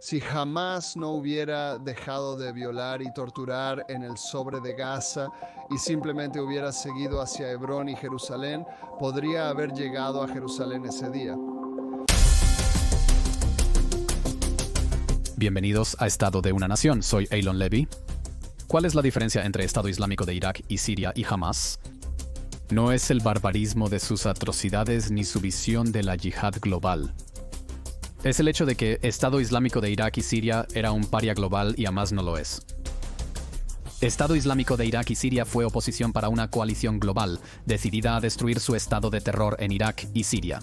Si jamás no hubiera dejado de violar y torturar en el sobre de Gaza y simplemente hubiera seguido hacia Hebrón y Jerusalén, podría haber llegado a Jerusalén ese día. Bienvenidos a Estado de una Nación, soy Eylon Levy. ¿Cuál es la diferencia entre Estado Islámico de Irak y Siria y Hamas? No es el barbarismo de sus atrocidades ni su visión de la yihad global. Es el hecho de que Estado Islámico de Irak y Siria era un paria global y Hamas no lo es. Estado Islámico de Irak y Siria fue oposición para una coalición global, decidida a destruir su estado de terror en Irak y Siria.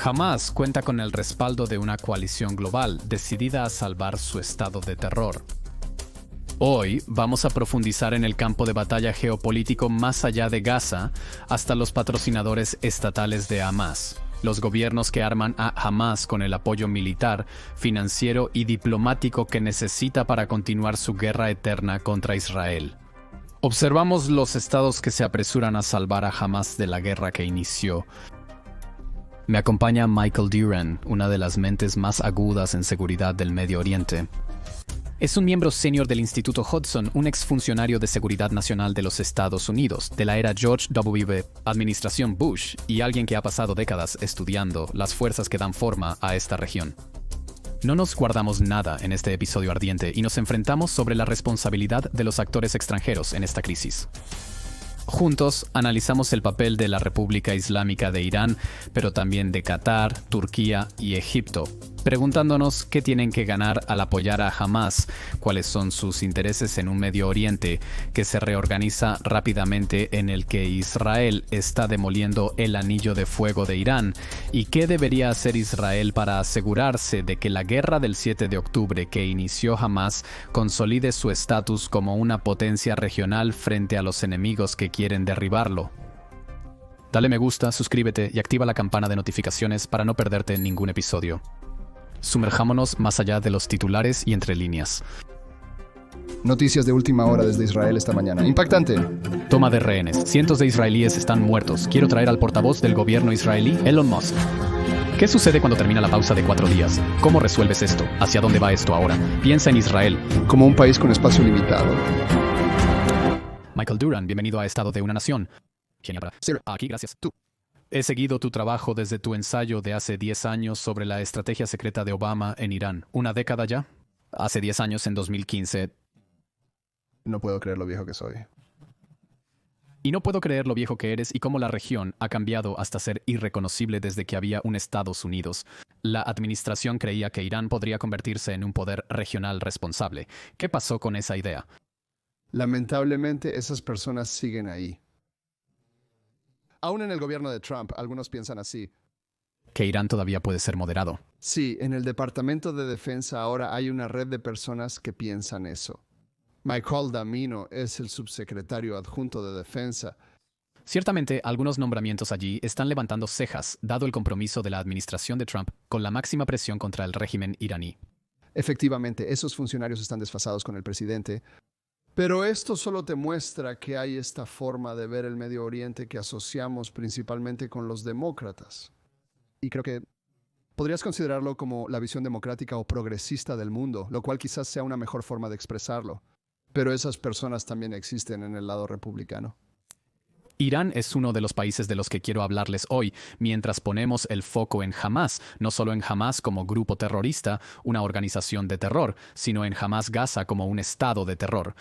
Hamas cuenta con el respaldo de una coalición global, decidida a salvar su estado de terror. Hoy vamos a profundizar en el campo de batalla geopolítico más allá de Gaza, hasta los patrocinadores estatales de Hamas, los gobiernos que arman a Hamas con el apoyo militar, financiero y diplomático que necesita para continuar su guerra eterna contra Israel. Observamos los estados que se apresuran a salvar a Hamas de la guerra que inició. Me acompaña Michael Duran, una de las mentes más agudas en seguridad del Medio Oriente. Es un miembro senior del Instituto Hudson, un exfuncionario de seguridad nacional de los Estados Unidos, de la era George W. Administración Bush, y alguien que ha pasado décadas estudiando las fuerzas que dan forma a esta región. No nos guardamos nada en este episodio ardiente y nos enfrentamos sobre la responsabilidad de los actores extranjeros en esta crisis. Juntos analizamos el papel de la República Islámica de Irán, pero también de Qatar, Turquía y Egipto, preguntándonos qué tienen que ganar al apoyar a Hamas, cuáles son sus intereses en un Medio Oriente que se reorganiza rápidamente, en el que Israel está demoliendo el anillo de fuego de Irán, y qué debería hacer Israel para asegurarse de que la guerra del 7 de octubre que inició Hamas consolide su estatus como una potencia regional frente a los enemigos que quieren derribarlo. Dale me gusta, suscríbete y activa la campana de notificaciones para no perderte ningún episodio. Sumerjámonos más allá de los titulares y entre líneas. Noticias de última hora desde Israel esta mañana. Impactante. Toma de rehenes. Cientos de israelíes están muertos. Quiero traer al portavoz del gobierno israelí, Elon Musk. ¿Qué sucede cuando termina la pausa de 4 días? ¿Cómo resuelves esto? ¿Hacia dónde va esto ahora? Piensa en Israel. Como un país con espacio limitado. Michael Duran, bienvenido a Estado de una Nación. Aquí, gracias. Tú. He seguido tu trabajo desde tu ensayo de hace 10 años sobre la estrategia secreta de Obama en Irán. ¿Una década ya? Hace 10 años, en 2015. No puedo creer lo viejo que soy. Y no puedo creer lo viejo que eres y cómo la región ha cambiado hasta ser irreconocible desde que había un Estados Unidos. La administración creía que Irán podría convertirse en un poder regional responsable. ¿Qué pasó con esa idea? Lamentablemente, esas personas siguen ahí. Aún en el gobierno de Trump, algunos piensan así. Que Irán todavía puede ser moderado. Sí, en el Departamento de Defensa ahora hay una red de personas que piensan eso. Michael Damino es el subsecretario adjunto de Defensa. Ciertamente, algunos nombramientos allí están levantando cejas, dado el compromiso de la administración de Trump con la máxima presión contra el régimen iraní. Efectivamente, esos funcionarios están desfasados con el presidente. Pero esto solo te muestra que hay esta forma de ver el Medio Oriente que asociamos principalmente con los demócratas. Y creo que podrías considerarlo como la visión democrática o progresista del mundo, lo cual quizás sea una mejor forma de expresarlo. Pero esas personas también existen en el lado republicano. Irán es uno de los países de los que quiero hablarles hoy, mientras ponemos el foco en Hamas, no solo en Hamas como grupo terrorista, una organización de terror, sino en Hamas Gaza como un estado de terror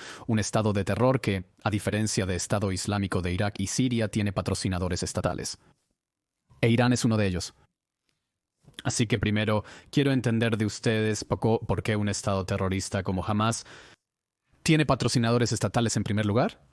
que, a diferencia de Estado Islámico de Irak y Siria, tiene patrocinadores estatales. E Irán es uno de ellos. Así que primero, quiero entender de ustedes poco por qué un estado terrorista como Hamas tiene patrocinadores estatales en primer lugar.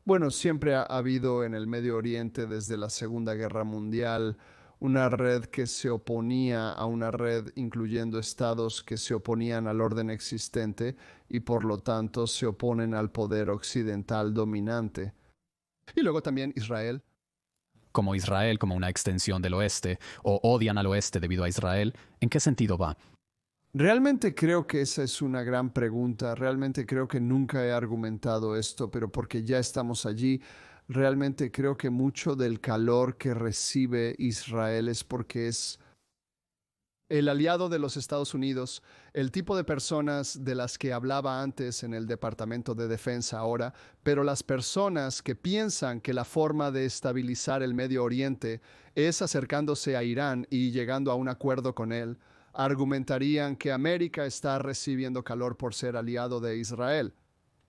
Bueno, siempre ha habido en el Medio Oriente desde la Segunda Guerra Mundial una red que se oponía a una red incluyendo estados que se oponían al orden existente y por lo tanto se oponen al poder occidental dominante. Y luego también Israel. Como Israel como una extensión del oeste, o odian al oeste debido a Israel. ¿En qué sentido va? Realmente creo que esa es una gran pregunta. Realmente creo que nunca he argumentado esto, pero porque ya estamos allí, realmente creo que mucho del calor que recibe Israel es porque es el aliado de los Estados Unidos, el tipo de personas de las que hablaba antes en el Departamento de Defensa ahora, pero las personas que piensan que la forma de estabilizar el Medio Oriente es acercándose a Irán y llegando a un acuerdo con él, argumentarían que América está recibiendo calor por ser aliado de Israel.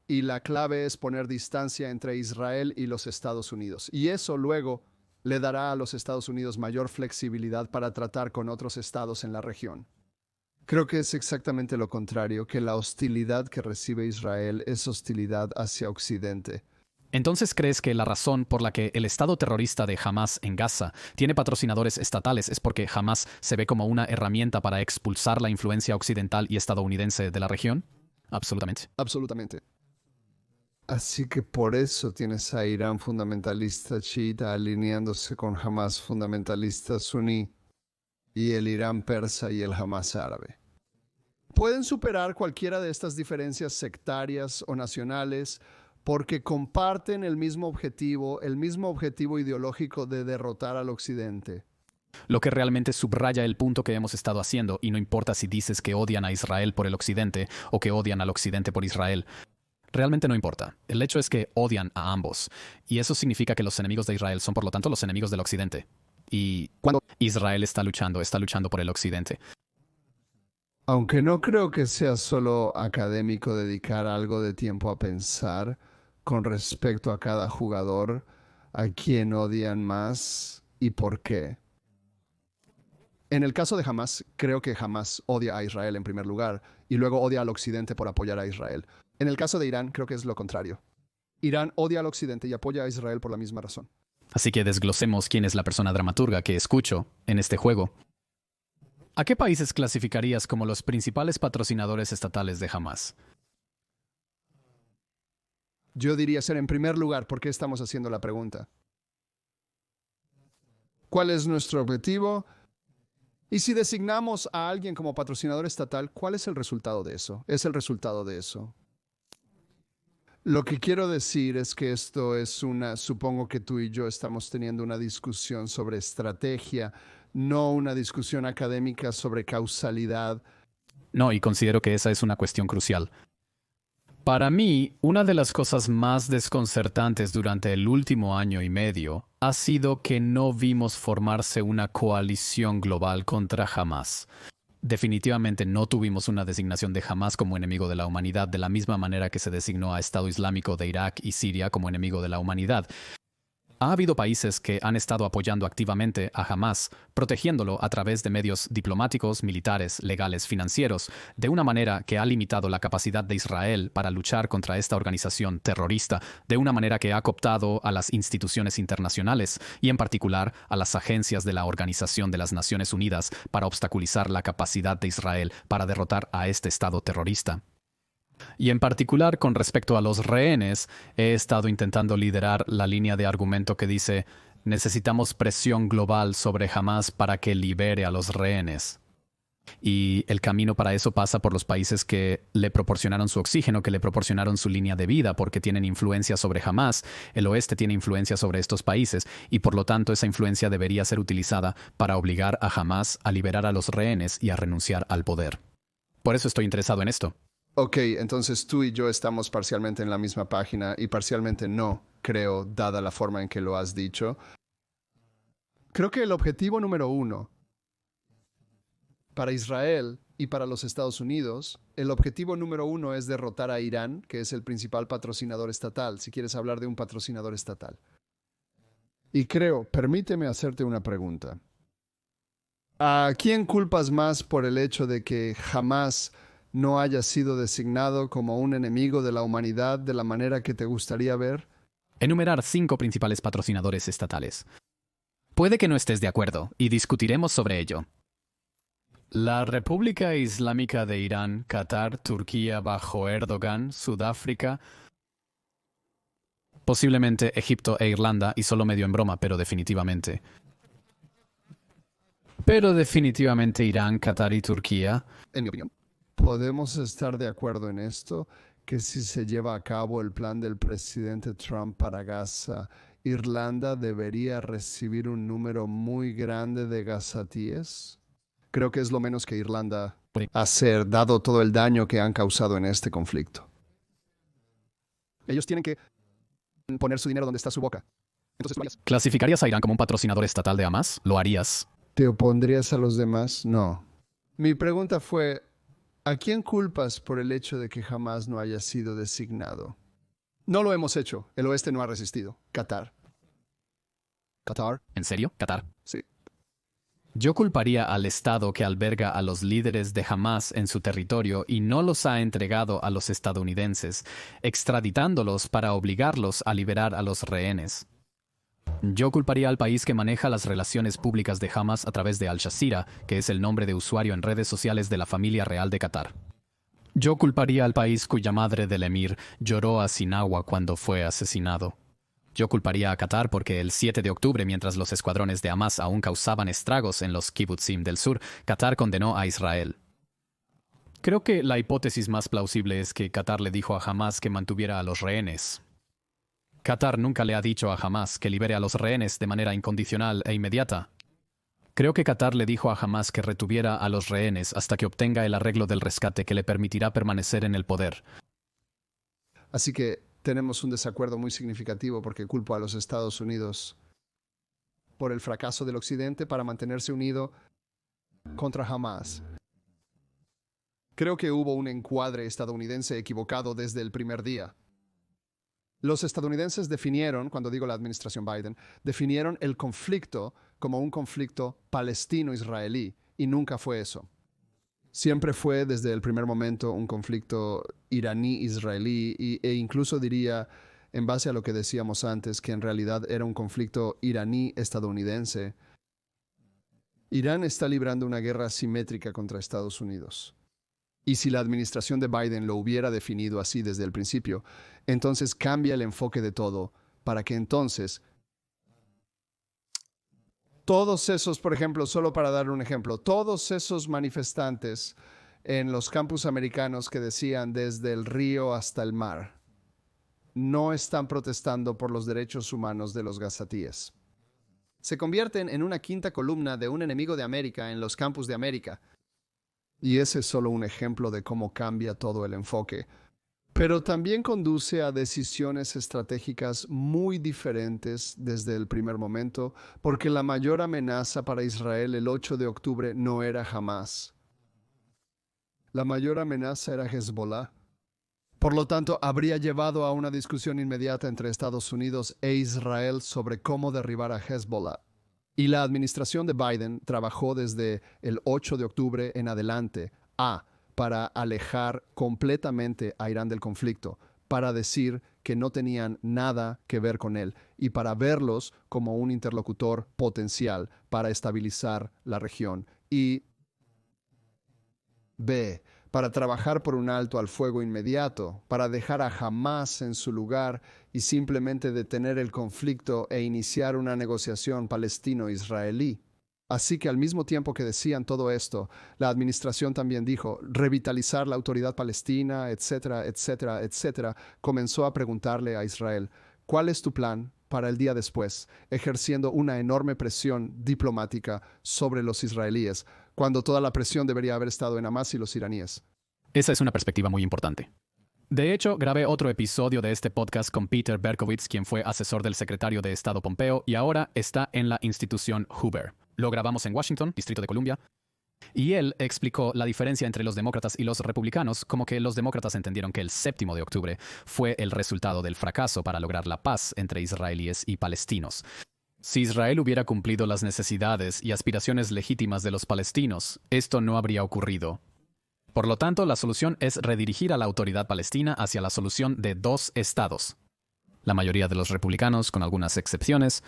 Y la clave es poner distancia entre Israel y los Estados Unidos. Y eso luego le dará a los Estados Unidos mayor flexibilidad para tratar con otros estados en la región. Creo que es exactamente lo contrario, que la hostilidad que recibe Israel es hostilidad hacia Occidente. Entonces, ¿crees que la razón por la que el Estado terrorista de Hamás en Gaza tiene patrocinadores estatales es porque Hamás se ve como una herramienta para expulsar la influencia occidental y estadounidense de la región? Absolutamente. Absolutamente. Así que por eso tienes a Irán fundamentalista chiita alineándose con Hamas fundamentalista suní y el Irán persa y el Hamas árabe. Pueden superar cualquiera de estas diferencias sectarias o nacionales porque comparten el mismo objetivo ideológico de derrotar al Occidente. Lo que realmente subraya el punto que hemos estado haciendo, y no importa si dices que odian a Israel por el Occidente o que odian al Occidente por Israel. Realmente no importa. El hecho es que odian a ambos. Y eso significa que los enemigos de Israel son por lo tanto los enemigos del Occidente. Y cuando Israel está luchando por el Occidente. Aunque no creo que sea solo académico dedicar algo de tiempo a pensar con respecto a cada jugador, a quién odian más y por qué. En el caso de Hamas, creo que Hamas odia a Israel en primer lugar y luego odia al Occidente por apoyar a Israel. En el caso de Irán, creo que es lo contrario. Irán odia al Occidente y apoya a Israel por la misma razón. Así que desglosemos quién es la persona dramaturga que escucho en este juego. ¿A qué países clasificarías como los principales patrocinadores estatales de Hamás? Yo diría ser en primer lugar, ¿por qué estamos haciendo la pregunta? ¿Cuál es nuestro objetivo? Y si designamos a alguien como patrocinador estatal, ¿cuál es el resultado de eso? Es el resultado de eso. Lo que quiero decir es que esto es supongo que tú y yo estamos teniendo una discusión sobre estrategia, no una discusión académica sobre causalidad. No, y considero que esa es una cuestión crucial. Para mí, una de las cosas más desconcertantes durante el último año y medio ha sido que no vimos formarse una coalición global contra Hamás. Definitivamente no tuvimos una designación de Hamás como enemigo de la humanidad de la misma manera que se designó a Estado Islámico de Irak y Siria como enemigo de la humanidad. Ha habido países que han estado apoyando activamente a Hamás, protegiéndolo a través de medios diplomáticos, militares, legales, financieros, de una manera que ha limitado la capacidad de Israel para luchar contra esta organización terrorista, de una manera que ha cooptado a las instituciones internacionales y en particular a las agencias de la Organización de las Naciones Unidas para obstaculizar la capacidad de Israel para derrotar a este Estado terrorista. Y en particular con respecto a los rehenes, he estado intentando liderar la línea de argumento que dice necesitamos presión global sobre Hamás para que libere a los rehenes. Y el camino para eso pasa por los países que le proporcionaron su oxígeno, que le proporcionaron su línea de vida, porque tienen influencia sobre Hamás. El oeste tiene influencia sobre estos países y por lo tanto esa influencia debería ser utilizada para obligar a Hamás a liberar a los rehenes y a renunciar al poder. Por eso estoy interesado en esto. Ok, entonces tú y yo estamos parcialmente en la misma página y parcialmente no, creo, dada la forma en que lo has dicho. Creo que el objetivo número uno para Israel y para los Estados Unidos, el objetivo número uno es derrotar a Irán, que es el principal patrocinador estatal, si quieres hablar de un patrocinador estatal. Y creo, permíteme hacerte una pregunta. ¿A quién culpas más por el hecho de que jamás no haya sido designado como un enemigo de la humanidad de la manera que te gustaría ver? Enumerar 5 principales patrocinadores estatales. Puede que no estés de acuerdo, y discutiremos sobre ello. La República Islámica de Irán, Qatar, Turquía bajo Erdogan, Sudáfrica, posiblemente Egipto e Irlanda, y solo medio en broma, pero definitivamente. Irán, Qatar y Turquía. En mi opinión, podemos estar de acuerdo en esto, que si se lleva a cabo el plan del presidente Trump para Gaza, Irlanda debería recibir un número muy grande de gazatíes. Creo que es lo menos que Irlanda puede hacer, dado todo el daño que han causado en este conflicto. Ellos tienen que poner su dinero donde está su boca. Entonces, ¿clasificarías a Irán como un patrocinador estatal de Hamas? ¿Lo harías? ¿te opondrías a los demás? No. Mi pregunta fue, ¿a quién culpas por el hecho de que jamás no haya sido designado? No lo hemos hecho. El oeste no ha resistido. Qatar. ¿Qatar? ¿En serio? ¿Qatar? Sí. Yo culparía al Estado que alberga a los líderes de Hamas en su territorio y no los ha entregado a los estadounidenses, extraditándolos para obligarlos a liberar a los rehenes. Yo culparía al país que maneja las relaciones públicas de Hamas a través de Al Jazeera, que es el nombre de usuario en redes sociales de la familia real de Qatar. Yo culparía al país cuya madre del emir lloró a Sinawa cuando fue asesinado. Yo culparía a Qatar porque el 7 de octubre, mientras los escuadrones de Hamas aún causaban estragos en los kibutzim del sur, Qatar condenó a Israel. Creo que la hipótesis más plausible es que Qatar le dijo a Hamas que mantuviera a los rehenes. Qatar nunca le ha dicho a Hamas que libere a los rehenes de manera incondicional e inmediata. Creo que Qatar le dijo a Hamas que retuviera a los rehenes hasta que obtenga el arreglo del rescate que le permitirá permanecer en el poder. Así que tenemos un desacuerdo muy significativo porque culpo a los Estados Unidos por el fracaso del Occidente para mantenerse unido contra Hamas. Creo que hubo un encuadre estadounidense equivocado desde el primer día. Los estadounidenses definieron, cuando digo la administración Biden, definieron el conflicto como un conflicto palestino-israelí, y nunca fue eso. Siempre fue desde el primer momento un conflicto iraní-israelí e incluso diría, en base a lo que decíamos antes, que en realidad era un conflicto iraní-estadounidense. Irán está librando una guerra asimétrica contra Estados Unidos. Y si la administración de Biden lo hubiera definido así desde el principio, entonces cambia el enfoque de todo para que entonces todos esos, por ejemplo, solo para dar un ejemplo, todos esos manifestantes en los campus americanos que decían desde el río hasta el mar, no están protestando por los derechos humanos de los gazatíes. Se convierten en una quinta columna de un enemigo de América en los campus de América. Y ese es solo un ejemplo de cómo cambia todo el enfoque. Pero también conduce a decisiones estratégicas muy diferentes desde el primer momento, porque la mayor amenaza para Israel el 8 de octubre no era Hamas. La mayor amenaza era Hezbollah. Por lo tanto, habría llevado a una discusión inmediata entre Estados Unidos e Israel sobre cómo derribar a Hezbollah. Y la administración de Biden trabajó desde el 8 de octubre en adelante para alejar completamente a Irán del conflicto, para decir que no tenían nada que ver con él y para verlos como un interlocutor potencial para estabilizar la región. Y para trabajar por un alto al fuego inmediato, para dejar a Hamas en su lugar y simplemente detener el conflicto e iniciar una negociación palestino-israelí. Así que al mismo tiempo que decían todo esto, la administración también dijo revitalizar la autoridad palestina, etcétera, etcétera, etcétera. Comenzó a preguntarle a Israel, ¿cuál es tu plan para el día después? Ejerciendo una enorme presión diplomática sobre los israelíes, cuando toda la presión debería haber estado en Hamas y los iraníes. Esa es una perspectiva muy importante. De hecho, grabé otro episodio de este podcast con Peter Berkowitz, quien fue asesor del secretario de Estado Pompeo y ahora está en la institución Hoover. Lo grabamos en Washington, Distrito de Columbia, y él explicó la diferencia entre los demócratas y los republicanos, como que los demócratas entendieron que el 7 de octubre fue el resultado del fracaso para lograr la paz entre israelíes y palestinos. Si Israel hubiera cumplido las necesidades y aspiraciones legítimas de los palestinos, esto no habría ocurrido. Por lo tanto, la solución es redirigir a la autoridad palestina hacia la solución de 2 estados. La mayoría de los republicanos, con algunas excepciones,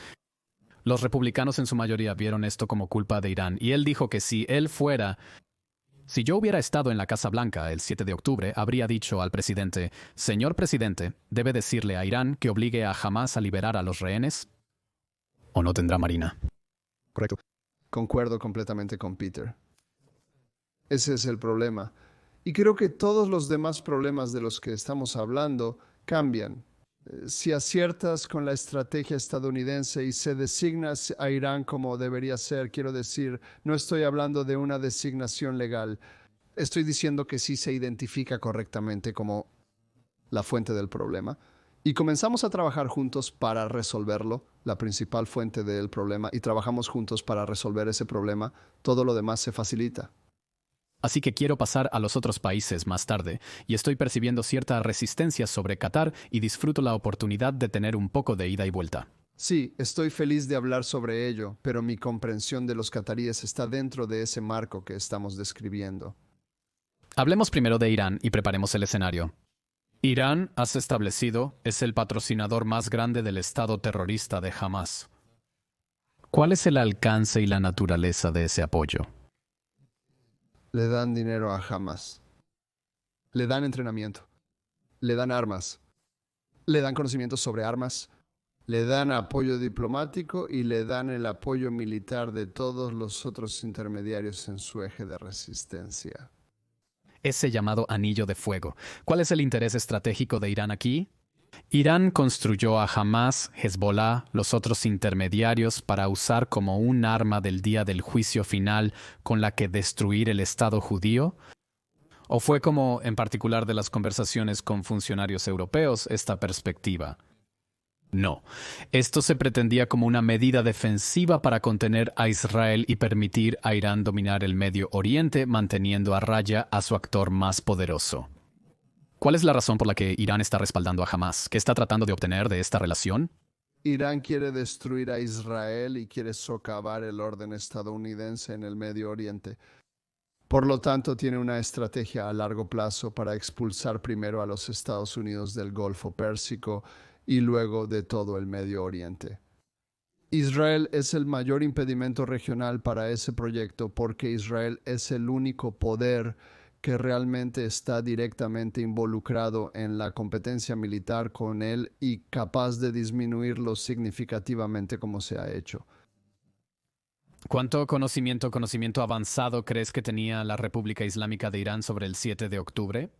los republicanos en su mayoría vieron esto como culpa de Irán, y él dijo que si yo hubiera estado en la Casa Blanca el 7 de octubre, habría dicho al presidente, señor presidente, debe decirle a Irán que obligue a Hamas a liberar a los rehenes, o no tendrá marina. Correcto. Concuerdo completamente con Peter. Ese es el problema. Y creo que todos los demás problemas de los que estamos hablando cambian. Si aciertas con la estrategia estadounidense y se designa a Irán como debería ser, quiero decir, no estoy hablando de una designación legal, estoy diciendo que sí se identifica correctamente como la fuente del problema, y comenzamos a trabajar juntos para resolverlo, la principal fuente del problema, y trabajamos juntos para resolver ese problema, todo lo demás se facilita. Así que quiero pasar a los otros países más tarde, y estoy percibiendo cierta resistencia sobre Qatar y disfruto la oportunidad de tener un poco de ida y vuelta. Sí, estoy feliz de hablar sobre ello, pero mi comprensión de los cataríes está dentro de ese marco que estamos describiendo. Hablemos primero de Irán y preparemos el escenario. Irán, has establecido, es el patrocinador más grande del Estado terrorista de Hamás. ¿Cuál es el alcance y la naturaleza de ese apoyo? Le dan dinero a Hamas. Le dan entrenamiento. Le dan armas. Le dan conocimientos sobre armas. Le dan apoyo diplomático y le dan el apoyo militar de todos los otros intermediarios en su eje de resistencia. Ese llamado anillo de fuego. ¿Cuál es el interés estratégico de Irán aquí? Irán construyó a Hamás, Hezbollah, los otros intermediarios para usar como un arma del día del juicio final con la que destruir el Estado judío. ¿O fue como, en particular de las conversaciones con funcionarios europeos, esta perspectiva? No. Esto se pretendía como una medida defensiva para contener a Israel y permitir a Irán dominar el Medio Oriente, manteniendo a raya a su actor más poderoso. ¿Cuál es la razón por la que Irán está respaldando a Hamás? ¿Qué está tratando de obtener de esta relación? Irán quiere destruir a Israel y quiere socavar el orden estadounidense en el Medio Oriente. Por lo tanto, tiene una estrategia a largo plazo para expulsar primero a los Estados Unidos del Golfo Pérsico y luego de todo el Medio Oriente. Israel es el mayor impedimento regional para ese proyecto porque Israel es el único poder que realmente está directamente involucrado en la competencia militar con él y capaz de disminuirlo significativamente como se ha hecho. ¿Cuánto conocimiento avanzado crees que tenía la República Islámica de Irán sobre el 7 de octubre?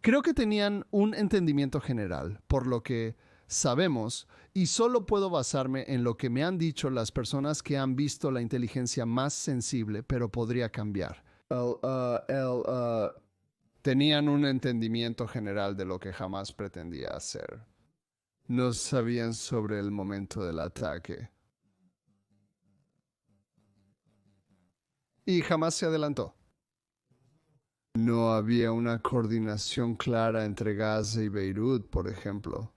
Creo que tenían un entendimiento general, por lo que sabemos, y solo puedo basarme en lo que me han dicho las personas que han visto la inteligencia más sensible, pero podría cambiar. Tenían un entendimiento general de lo que jamás pretendía hacer. No sabían sobre el momento del ataque. Y jamás se adelantó. No había una coordinación clara entre Gaza y Beirut, por ejemplo.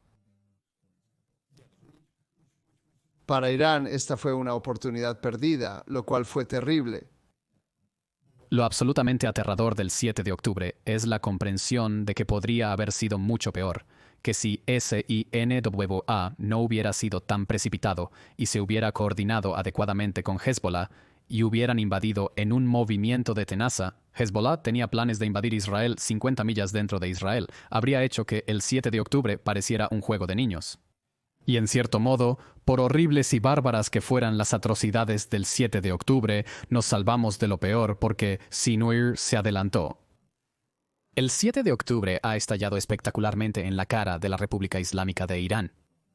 Para Irán, esta fue una oportunidad perdida, lo cual fue terrible. Lo absolutamente aterrador del 7 de octubre es la comprensión de que podría haber sido mucho peor, que si SINWA no hubiera sido tan precipitado y se hubiera coordinado adecuadamente con Hezbollah y hubieran invadido en un movimiento de tenaza. Hezbollah tenía planes de invadir Israel 50 millas dentro de Israel, habría hecho que el 7 de octubre pareciera un juego de niños. Y en cierto modo, por horribles y bárbaras que fueran las atrocidades del 7 de octubre, nos salvamos de lo peor porque Sinwar se adelantó. El 7 de octubre ha estallado espectacularmente en la cara de la República Islámica de Irán.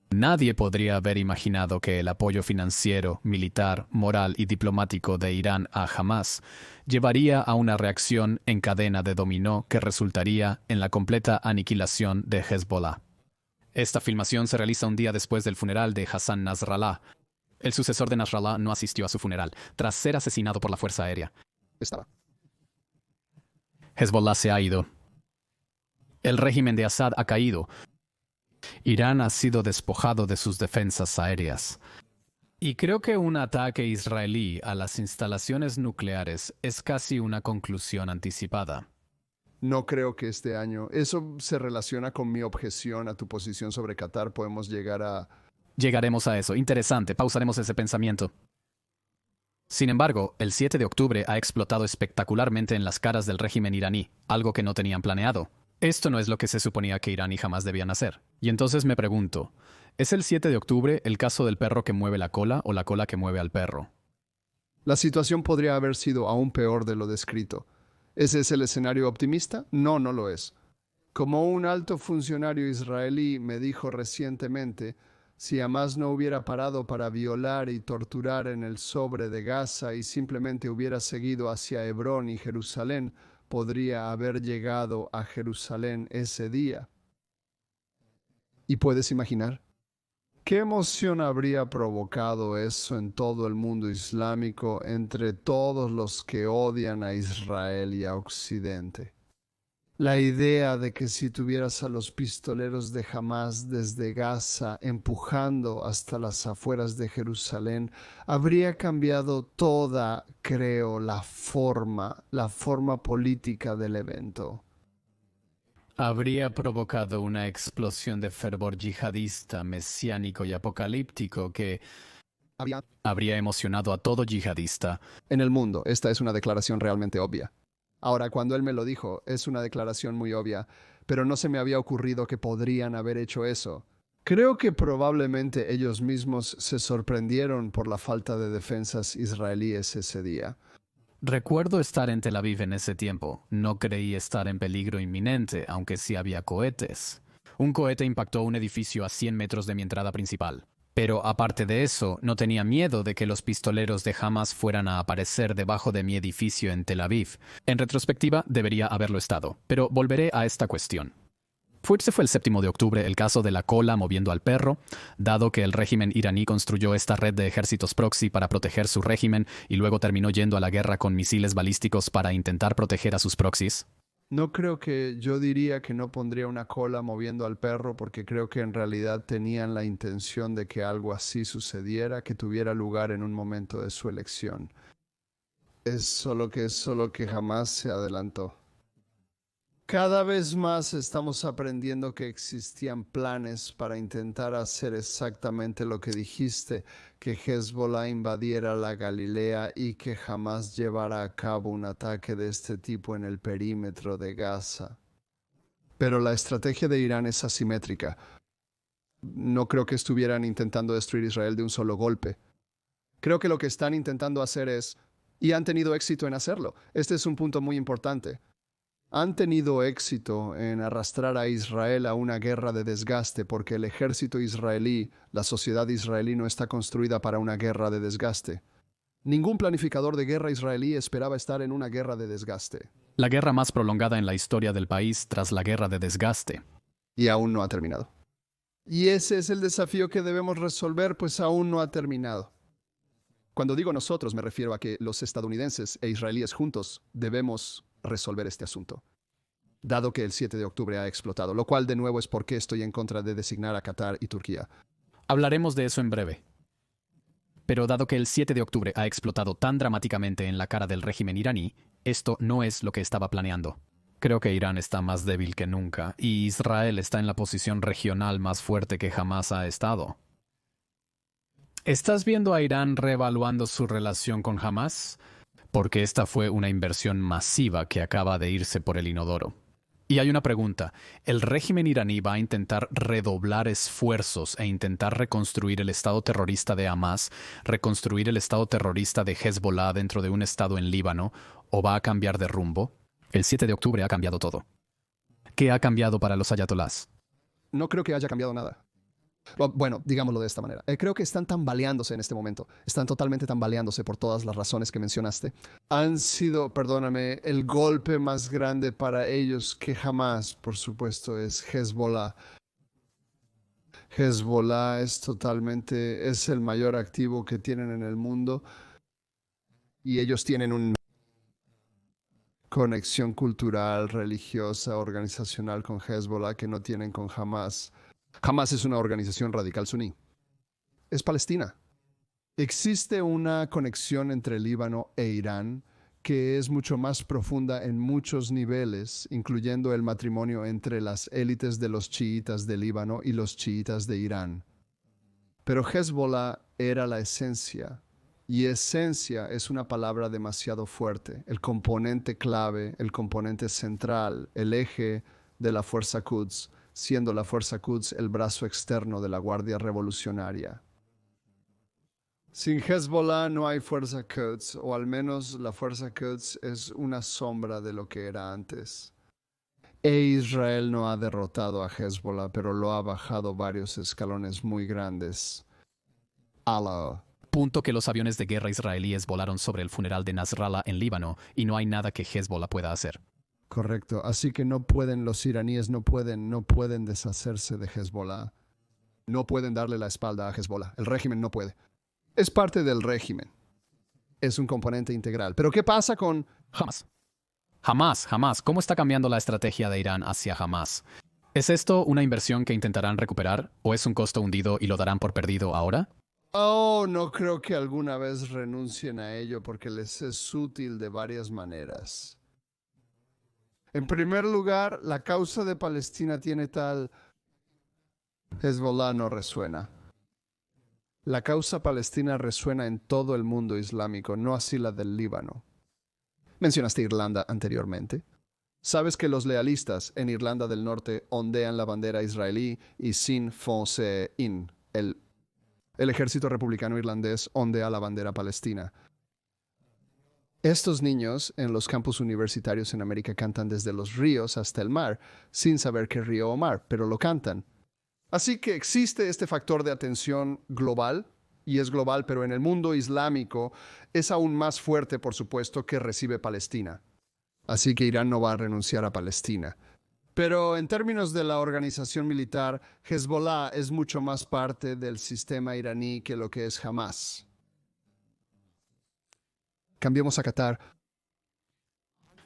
Nadie podría haber imaginado que el apoyo financiero, militar, moral y diplomático de Irán a Hamás llevaría a una reacción en cadena de dominó que resultaría en la completa aniquilación de Hezbollah. Esta filmación se realiza un día después del funeral de Hassan Nasrallah. El sucesor de Nasrallah no asistió a su funeral, tras ser asesinado por la Fuerza Aérea. Hezbollah se ha ido. El régimen de Assad ha caído. Irán ha sido despojado de sus defensas aéreas. Y creo que un ataque israelí a las instalaciones nucleares es casi una conclusión anticipada. No creo que este año. Eso se relaciona con mi objeción a tu posición sobre Qatar. Podemos llegar a... Llegaremos a eso. Interesante. Pausaremos ese pensamiento. Sin embargo, el 7 de octubre ha explotado espectacularmente en las caras del régimen iraní, algo que no tenían planeado. Esto no es lo que se suponía que Irán y Hamás debían hacer. Y entonces me pregunto, ¿es el 7 de octubre el caso del perro que mueve la cola o la cola que mueve al perro? La situación podría haber sido aún peor de lo descrito. ¿Ese es el escenario optimista? No, no lo es. Como un alto funcionario israelí me dijo recientemente, si Hamás no hubiera parado para violar y torturar en el sobre de Gaza y simplemente hubiera seguido hacia Hebrón y Jerusalén, podría haber llegado a Jerusalén ese día. ¿Y puedes imaginar? ¿Qué emoción habría provocado eso en todo el mundo islámico entre todos los que odian a Israel y a Occidente? La idea de que si tuvieras a los pistoleros de Hamás desde Gaza empujando hasta las afueras de Jerusalén habría cambiado toda, creo, la forma política del evento. Habría provocado una explosión de fervor yihadista, mesiánico y apocalíptico que habría emocionado a todo yihadista. En el mundo, esta es una declaración realmente obvia. Ahora, cuando él me lo dijo, es una declaración muy obvia, pero no se me había ocurrido que podrían haber hecho eso. Creo que probablemente ellos mismos se sorprendieron por la falta de defensas israelíes ese día. Recuerdo estar en Tel Aviv en ese tiempo. No creí estar en peligro inminente, aunque sí había cohetes. Un cohete impactó un edificio a 100 metros de mi entrada principal. Pero aparte de eso, no tenía miedo de que los pistoleros de Hamas fueran a aparecer debajo de mi edificio en Tel Aviv. En retrospectiva, debería haberlo estado. Pero volveré a esta cuestión. Ese fue el 7 de octubre, el caso de la cola moviendo al perro, dado que el régimen iraní construyó esta red de ejércitos proxy para proteger su régimen y luego terminó yendo a la guerra con misiles balísticos para intentar proteger a sus proxies. No creo que yo diría que no pondría una cola moviendo al perro porque creo que en realidad tenían la intención de que algo así sucediera, que tuviera lugar en un momento de su elección. Es solo que jamás se adelantó. Cada vez más estamos aprendiendo que existían planes para intentar hacer exactamente lo que dijiste, que Hezbollah invadiera la Galilea y que jamás llevara a cabo un ataque de este tipo en el perímetro de Gaza. Pero la estrategia de Irán es asimétrica. No creo que estuvieran intentando destruir Israel de un solo golpe. Creo que lo que están intentando hacer es, y han tenido éxito en hacerlo. Este es un punto muy importante. Han tenido éxito en arrastrar a Israel a una guerra de desgaste porque el ejército israelí, la sociedad israelí no está construida para una guerra de desgaste. Ningún planificador de guerra israelí esperaba estar en una guerra de desgaste. La guerra más prolongada en la historia del país tras la guerra de desgaste. Y aún no ha terminado. Y ese es el desafío que debemos resolver, pues aún no ha terminado. Cuando digo nosotros me refiero a que los estadounidenses e israelíes juntos debemos resolver este asunto, dado que el 7 de octubre ha explotado, lo cual de nuevo es por qué estoy en contra de designar a Qatar y Turquía. Hablaremos de eso en breve. Pero dado que el 7 de octubre ha explotado tan dramáticamente en la cara del régimen iraní, esto no es lo que estaba planeando. Creo que Irán está más débil que nunca, y Israel está en la posición regional más fuerte que jamás ha estado. ¿Estás viendo a Irán reevaluando su relación con Hamás? Porque esta fue una inversión masiva que acaba de irse por el inodoro. Y hay una pregunta. ¿El régimen iraní va a intentar redoblar esfuerzos e intentar reconstruir el estado terrorista de Hamás, reconstruir el estado terrorista de Hezbollah dentro de un estado en Líbano, o va a cambiar de rumbo? El 7 de octubre ha cambiado todo. ¿Qué ha cambiado para los ayatolás? No creo que haya cambiado nada. Bueno, digámoslo de esta manera. Creo que están tambaleándose en este momento. Están totalmente tambaleándose por todas las razones que mencionaste. Han sido, perdóname, el golpe más grande para ellos que jamás, por supuesto, es Hezbollah. Hezbollah es el mayor activo que tienen en el mundo y ellos tienen una conexión cultural, religiosa, organizacional con Hezbollah que no tienen con Hamás. Hamás es una organización radical suní. Es Palestina. Existe una conexión entre Líbano e Irán que es mucho más profunda en muchos niveles, incluyendo el matrimonio entre las élites de los chiitas de Líbano y los chiitas de Irán. Pero Hezbollah era la esencia, y esencia es una palabra demasiado fuerte. El componente clave, el componente central, el eje de la Fuerza Quds, siendo la Fuerza Quds el brazo externo de la Guardia Revolucionaria. Sin Hezbollah no hay Fuerza Quds, o al menos la Fuerza Quds es una sombra de lo que era antes. E Israel no ha derrotado a Hezbollah, pero lo ha bajado varios escalones muy grandes. Punto que los aviones de guerra israelíes volaron sobre el funeral de Nasrallah en Líbano y no hay nada que Hezbollah pueda hacer. Correcto. Así que no pueden, los iraníes no pueden deshacerse de Hezbollah. No pueden darle la espalda a Hezbollah. El régimen no puede. Es parte del régimen. Es un componente integral. Pero ¿qué pasa con Jamás. ¿Cómo está cambiando la estrategia de Irán hacia Hamas? ¿Es esto una inversión que intentarán recuperar o es un costo hundido y lo darán por perdido ahora? Oh, no creo que alguna vez renuncien a ello porque les es útil de varias maneras. En primer lugar, la causa de Palestina tiene tal... Hezbollah no resuena. La causa palestina resuena en todo el mundo islámico, no así la del Líbano. Mencionaste Irlanda anteriormente. ¿Sabes que los lealistas en Irlanda del Norte ondean la bandera israelí y Sinn Féin, el ejército republicano irlandés, ondea la bandera palestina? Estos niños en los campus universitarios en América cantan desde los ríos hasta el mar, sin saber qué río o mar, pero lo cantan. Así que existe este factor de atención global, y es global, pero en el mundo islámico es aún más fuerte, por supuesto, que recibe Palestina. Así que Irán no va a renunciar a Palestina. Pero en términos de la organización militar, Hezbollah es mucho más parte del sistema iraní que lo que es Hamas. Cambiemos a Qatar.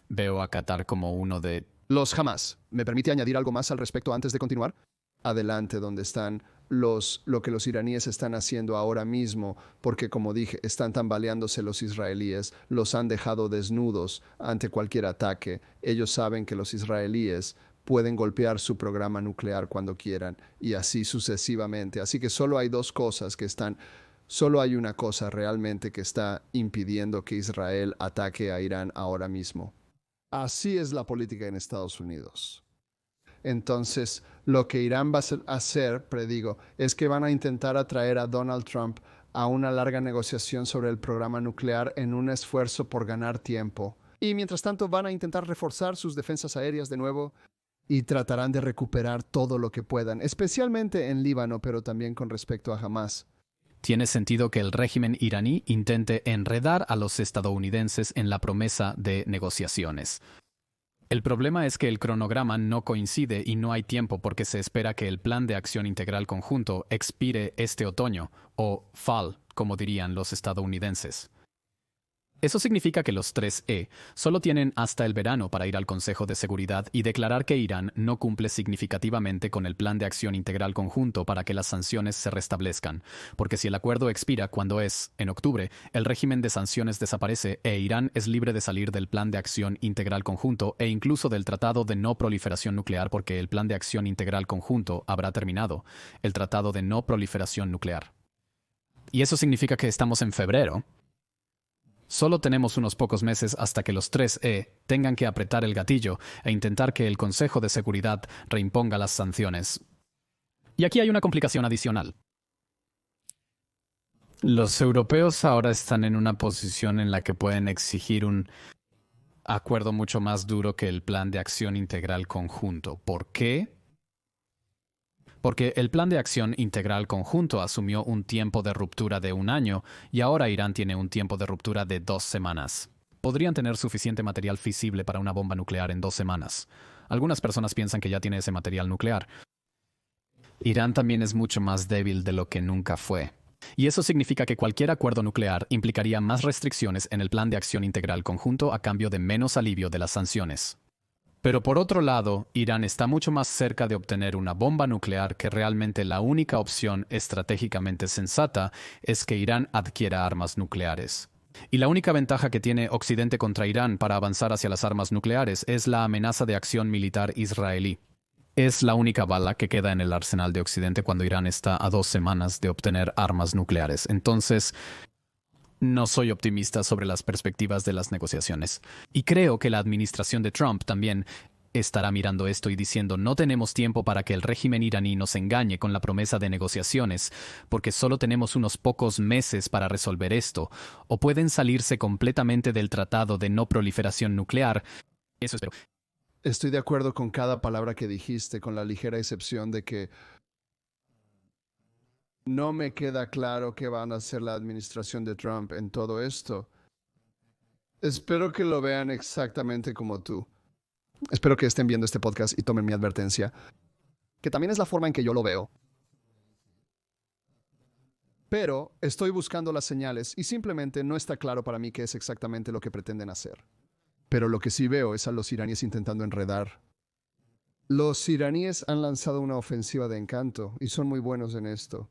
Veo a Qatar como uno de... Los Hamas. ¿Me permite añadir algo más al respecto antes de continuar? Adelante, donde están lo que los iraníes están haciendo ahora mismo, porque como dije, están tambaleándose los israelíes, los han dejado desnudos ante cualquier ataque. Ellos saben que los israelíes pueden golpear su programa nuclear cuando quieran y así sucesivamente. Así que solo hay dos cosas que están... Solo hay una cosa realmente que está impidiendo que Israel ataque a Irán ahora mismo. Así es la política en Estados Unidos. Entonces, lo que Irán va a hacer, predigo, es que van a intentar atraer a Donald Trump a una larga negociación sobre el programa nuclear en un esfuerzo por ganar tiempo. Y mientras tanto van a intentar reforzar sus defensas aéreas de nuevo y tratarán de recuperar todo lo que puedan, especialmente en Líbano, pero también con respecto a Hamas. Tiene sentido que el régimen iraní intente enredar a los estadounidenses en la promesa de negociaciones. El problema es que el cronograma no coincide y no hay tiempo porque se espera que el Plan de Acción Integral Conjunto expire este otoño, o fall, como dirían los estadounidenses. Eso significa que los 3E solo tienen hasta el verano para ir al Consejo de Seguridad y declarar que Irán no cumple significativamente con el Plan de Acción Integral Conjunto para que las sanciones se restablezcan, porque si el acuerdo expira cuando es, en octubre, el régimen de sanciones desaparece e Irán es libre de salir del Plan de Acción Integral Conjunto e incluso del Tratado de No Proliferación Nuclear porque el Plan de Acción Integral Conjunto habrá terminado, el Tratado de No Proliferación Nuclear. Y eso significa que estamos en febrero. Solo tenemos unos pocos meses hasta que los 3E tengan que apretar el gatillo e intentar que el Consejo de Seguridad reimponga las sanciones. Y aquí hay una complicación adicional. Los europeos ahora están en una posición en la que pueden exigir un acuerdo mucho más duro que el Plan de Acción Integral Conjunto. ¿Por qué? Porque el Plan de Acción Integral Conjunto asumió un tiempo de ruptura de 1 año y ahora Irán tiene un tiempo de ruptura de 2 semanas. Podrían tener suficiente material fisible para una bomba nuclear en 2 semanas. Algunas personas piensan que ya tiene ese material nuclear. Irán también es mucho más débil de lo que nunca fue. Y eso significa que cualquier acuerdo nuclear implicaría más restricciones en el Plan de Acción Integral Conjunto a cambio de menos alivio de las sanciones. Pero por otro lado, Irán está mucho más cerca de obtener una bomba nuclear que realmente la única opción estratégicamente sensata es que Irán adquiera armas nucleares. Y la única ventaja que tiene Occidente contra Irán para avanzar hacia las armas nucleares es la amenaza de acción militar israelí. Es la única bala que queda en el arsenal de Occidente cuando Irán está a 2 semanas de obtener armas nucleares. Entonces, no soy optimista sobre las perspectivas de las negociaciones. Y creo que la administración de Trump también estará mirando esto y diciendo no tenemos tiempo para que el régimen iraní nos engañe con la promesa de negociaciones, porque solo tenemos unos pocos meses para resolver esto, o pueden salirse completamente del Tratado de No Proliferación Nuclear. Eso espero. Estoy de acuerdo con cada palabra que dijiste, con la ligera excepción de que no me queda claro qué van a hacer la administración de Trump en todo esto. Espero que lo vean exactamente como tú. Espero que estén viendo este podcast y tomen mi advertencia, que también es la forma en que yo lo veo. Pero estoy buscando las señales y simplemente no está claro para mí qué es exactamente lo que pretenden hacer. Pero lo que sí veo es a los iraníes intentando enredar. Los iraníes han lanzado una ofensiva de encanto y son muy buenos en esto.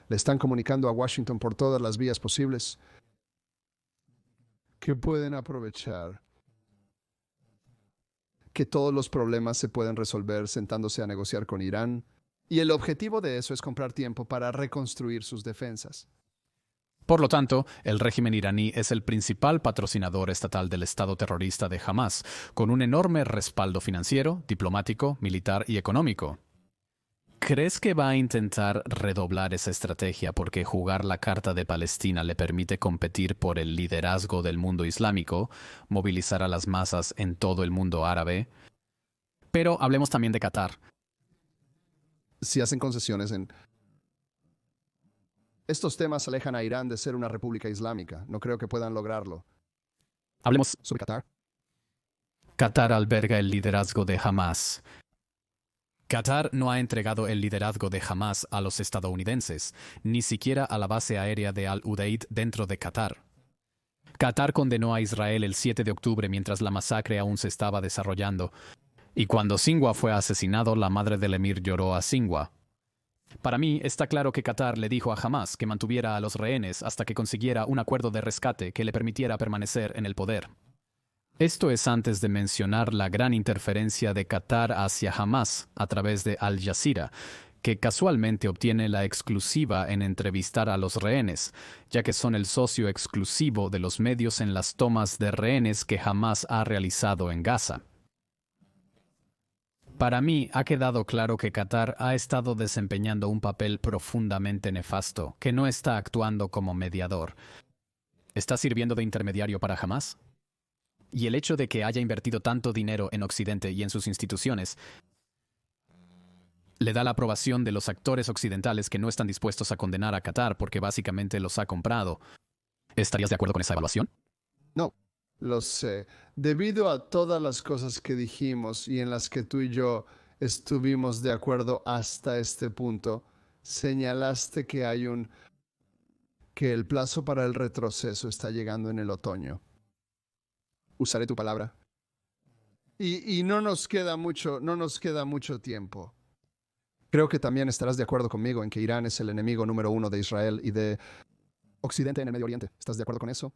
Le están comunicando a Washington por todas las vías posibles que pueden aprovechar que todos los problemas se pueden resolver sentándose a negociar con Irán, y el objetivo de eso es comprar tiempo para reconstruir sus defensas. Por lo tanto, el régimen iraní es el principal patrocinador estatal del Estado terrorista de Hamás, con un enorme respaldo financiero, diplomático, militar y económico. ¿Crees que va a intentar redoblar esa estrategia porque jugar la carta de Palestina le permite competir por el liderazgo del mundo islámico, movilizar a las masas en todo el mundo árabe? Pero hablemos también de Qatar. Si hacen concesiones en estos temas, alejan a Irán de ser una república islámica. No creo que puedan lograrlo. Hablemos Sobre Qatar. Qatar alberga el liderazgo de Hamás. Qatar no ha entregado el liderazgo de Hamás a los estadounidenses, ni siquiera a la base aérea de Al-Udeid dentro de Qatar. Qatar condenó a Israel el 7 de octubre mientras la masacre aún se estaba desarrollando, y cuando Sinwar fue asesinado, la madre del emir lloró a Sinwar. Para mí, está claro que Qatar le dijo a Hamás que mantuviera a los rehenes hasta que consiguiera un acuerdo de rescate que le permitiera permanecer en el poder. Esto es antes de mencionar la gran interferencia de Qatar hacia Hamás a través de Al Jazeera, que casualmente obtiene la exclusiva en entrevistar a los rehenes, ya que son el socio exclusivo de los medios en las tomas de rehenes que Hamás ha realizado en Gaza. Para mí ha quedado claro que Qatar ha estado desempeñando un papel profundamente nefasto, que no está actuando como mediador. ¿Está sirviendo de intermediario para Hamás? Y el hecho de que haya invertido tanto dinero en Occidente y en sus instituciones le da la aprobación de los actores occidentales que no están dispuestos a condenar a Qatar porque básicamente los ha comprado. ¿Estarías de acuerdo con esa evaluación? No, lo sé. Debido a todas las cosas que dijimos y en las que tú y yo estuvimos de acuerdo hasta este punto, señalaste que que el plazo para el retroceso está llegando en el otoño. Usaré tu palabra. Y no nos queda mucho tiempo. Creo que también estarás de acuerdo conmigo en que Irán es el enemigo número uno de Israel y de Occidente en el Medio Oriente. ¿Estás de acuerdo con eso?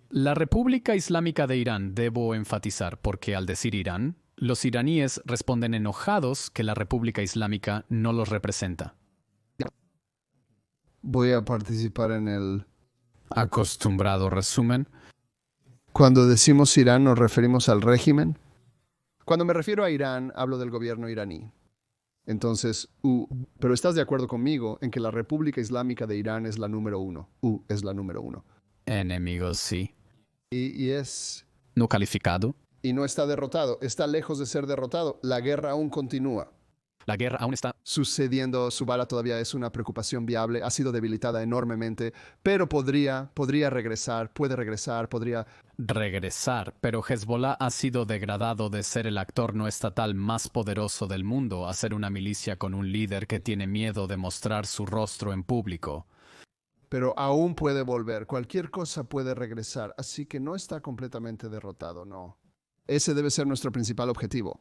La República Islámica de Irán debo enfatizar porque al decir Irán, los iraníes responden enojados que la República Islámica no los representa. Voy a participar en el... Acostumbrado resumen. Cuando decimos Irán, ¿nos referimos al régimen? Cuando me refiero a Irán, hablo del gobierno iraní. Entonces, pero estás de acuerdo conmigo en que la República Islámica de Irán es la número uno. Es la número uno. Enemigos, sí. Y es... No calificado. Y no está derrotado. Está lejos de ser derrotado. La guerra aún continúa. La guerra aún está sucediendo. Su bala todavía es una preocupación viable. Ha sido debilitada enormemente, pero podría regresar, puede regresar, podría... regresar, pero Hezbollah ha sido degradado de ser el actor no estatal más poderoso del mundo a ser una milicia con un líder que tiene miedo de mostrar su rostro en público. Pero aún puede volver. Cualquier cosa puede regresar. Así que no está completamente derrotado, no. Ese debe ser nuestro principal objetivo.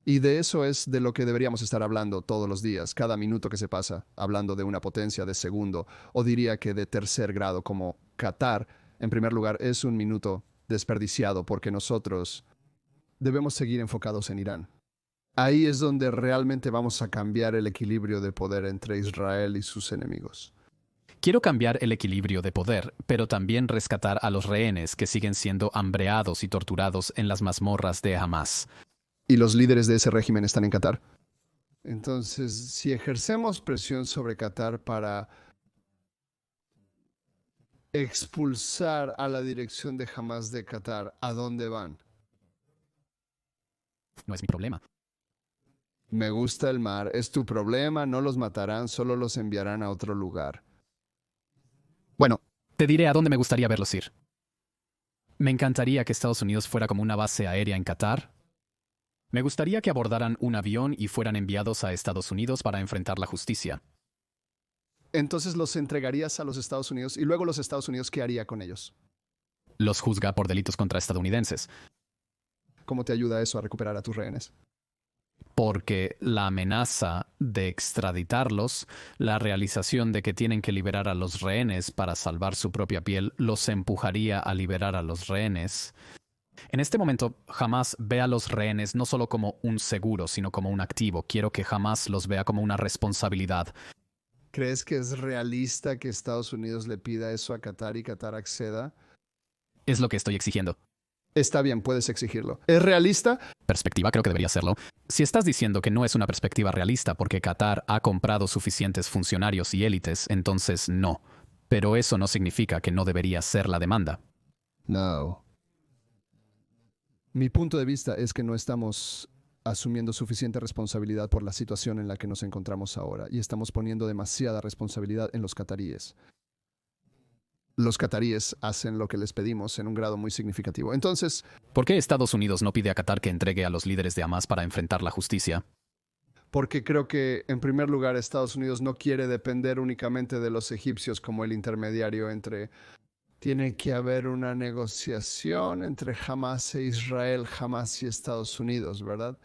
Y de eso es de lo que deberíamos estar hablando todos los días, cada minuto que se pasa, hablando de una potencia de segundo, o diría que de tercer grado, como Qatar, en primer lugar, es un minuto desperdiciado porque nosotros debemos seguir enfocados en Irán. Ahí es donde realmente vamos a cambiar el equilibrio de poder entre Israel y sus enemigos. Quiero cambiar el equilibrio de poder, pero también rescatar a los rehenes que siguen siendo hambreados y torturados en las mazmorras de Hamás. ¿Y los líderes de ese régimen están en Qatar? Entonces, si ejercemos presión sobre Qatar para expulsar a la dirección de Hamás de Qatar, ¿a dónde van? No es mi problema. Me gusta el mar, es tu problema, no los matarán, solo los enviarán a otro lugar. Bueno, te diré a dónde me gustaría verlos ir. Me encantaría que Estados Unidos fuera como una base aérea en Qatar. Me gustaría que abordaran un avión y fueran enviados a Estados Unidos para enfrentar la justicia. Entonces los entregarías a los Estados Unidos y luego los Estados Unidos, ¿qué haría con ellos? Los juzga por delitos contra estadounidenses, ¿Cómo te ayuda eso a recuperar a tus rehenes? porque la amenaza de extraditarlos, la realización de que tienen que liberar a los rehenes para salvar su propia piel, los empujaría a liberar a los rehenes. En este momento, Hamás ve a los rehenes no solo como un seguro, sino como un activo. Quiero que Hamás los vea como una responsabilidad. ¿Crees que es realista que Estados Unidos le pida eso a Qatar y Qatar acceda? Es lo que estoy exigiendo. Está bien, puedes exigirlo. ¿Es realista? Perspectiva, creo que debería serlo. Si estás diciendo que no es una perspectiva realista porque Qatar ha comprado suficientes funcionarios y élites, entonces no. Pero eso no significa que no debería ser la demanda. No. Mi punto de vista es que no estamos asumiendo suficiente responsabilidad por la situación en la que nos encontramos ahora y estamos poniendo demasiada responsabilidad en los cataríes. Los cataríes hacen lo que les pedimos en un grado muy significativo. Entonces, ¿Por qué Estados Unidos no pide a Qatar que entregue a los líderes de Hamás para enfrentar la justicia? porque creo que, en primer lugar, Estados Unidos no quiere depender únicamente de los egipcios como el intermediario entre... Tiene que haber una negociación entre Hamás e Israel, Hamás y Estados Unidos, ¿verdad?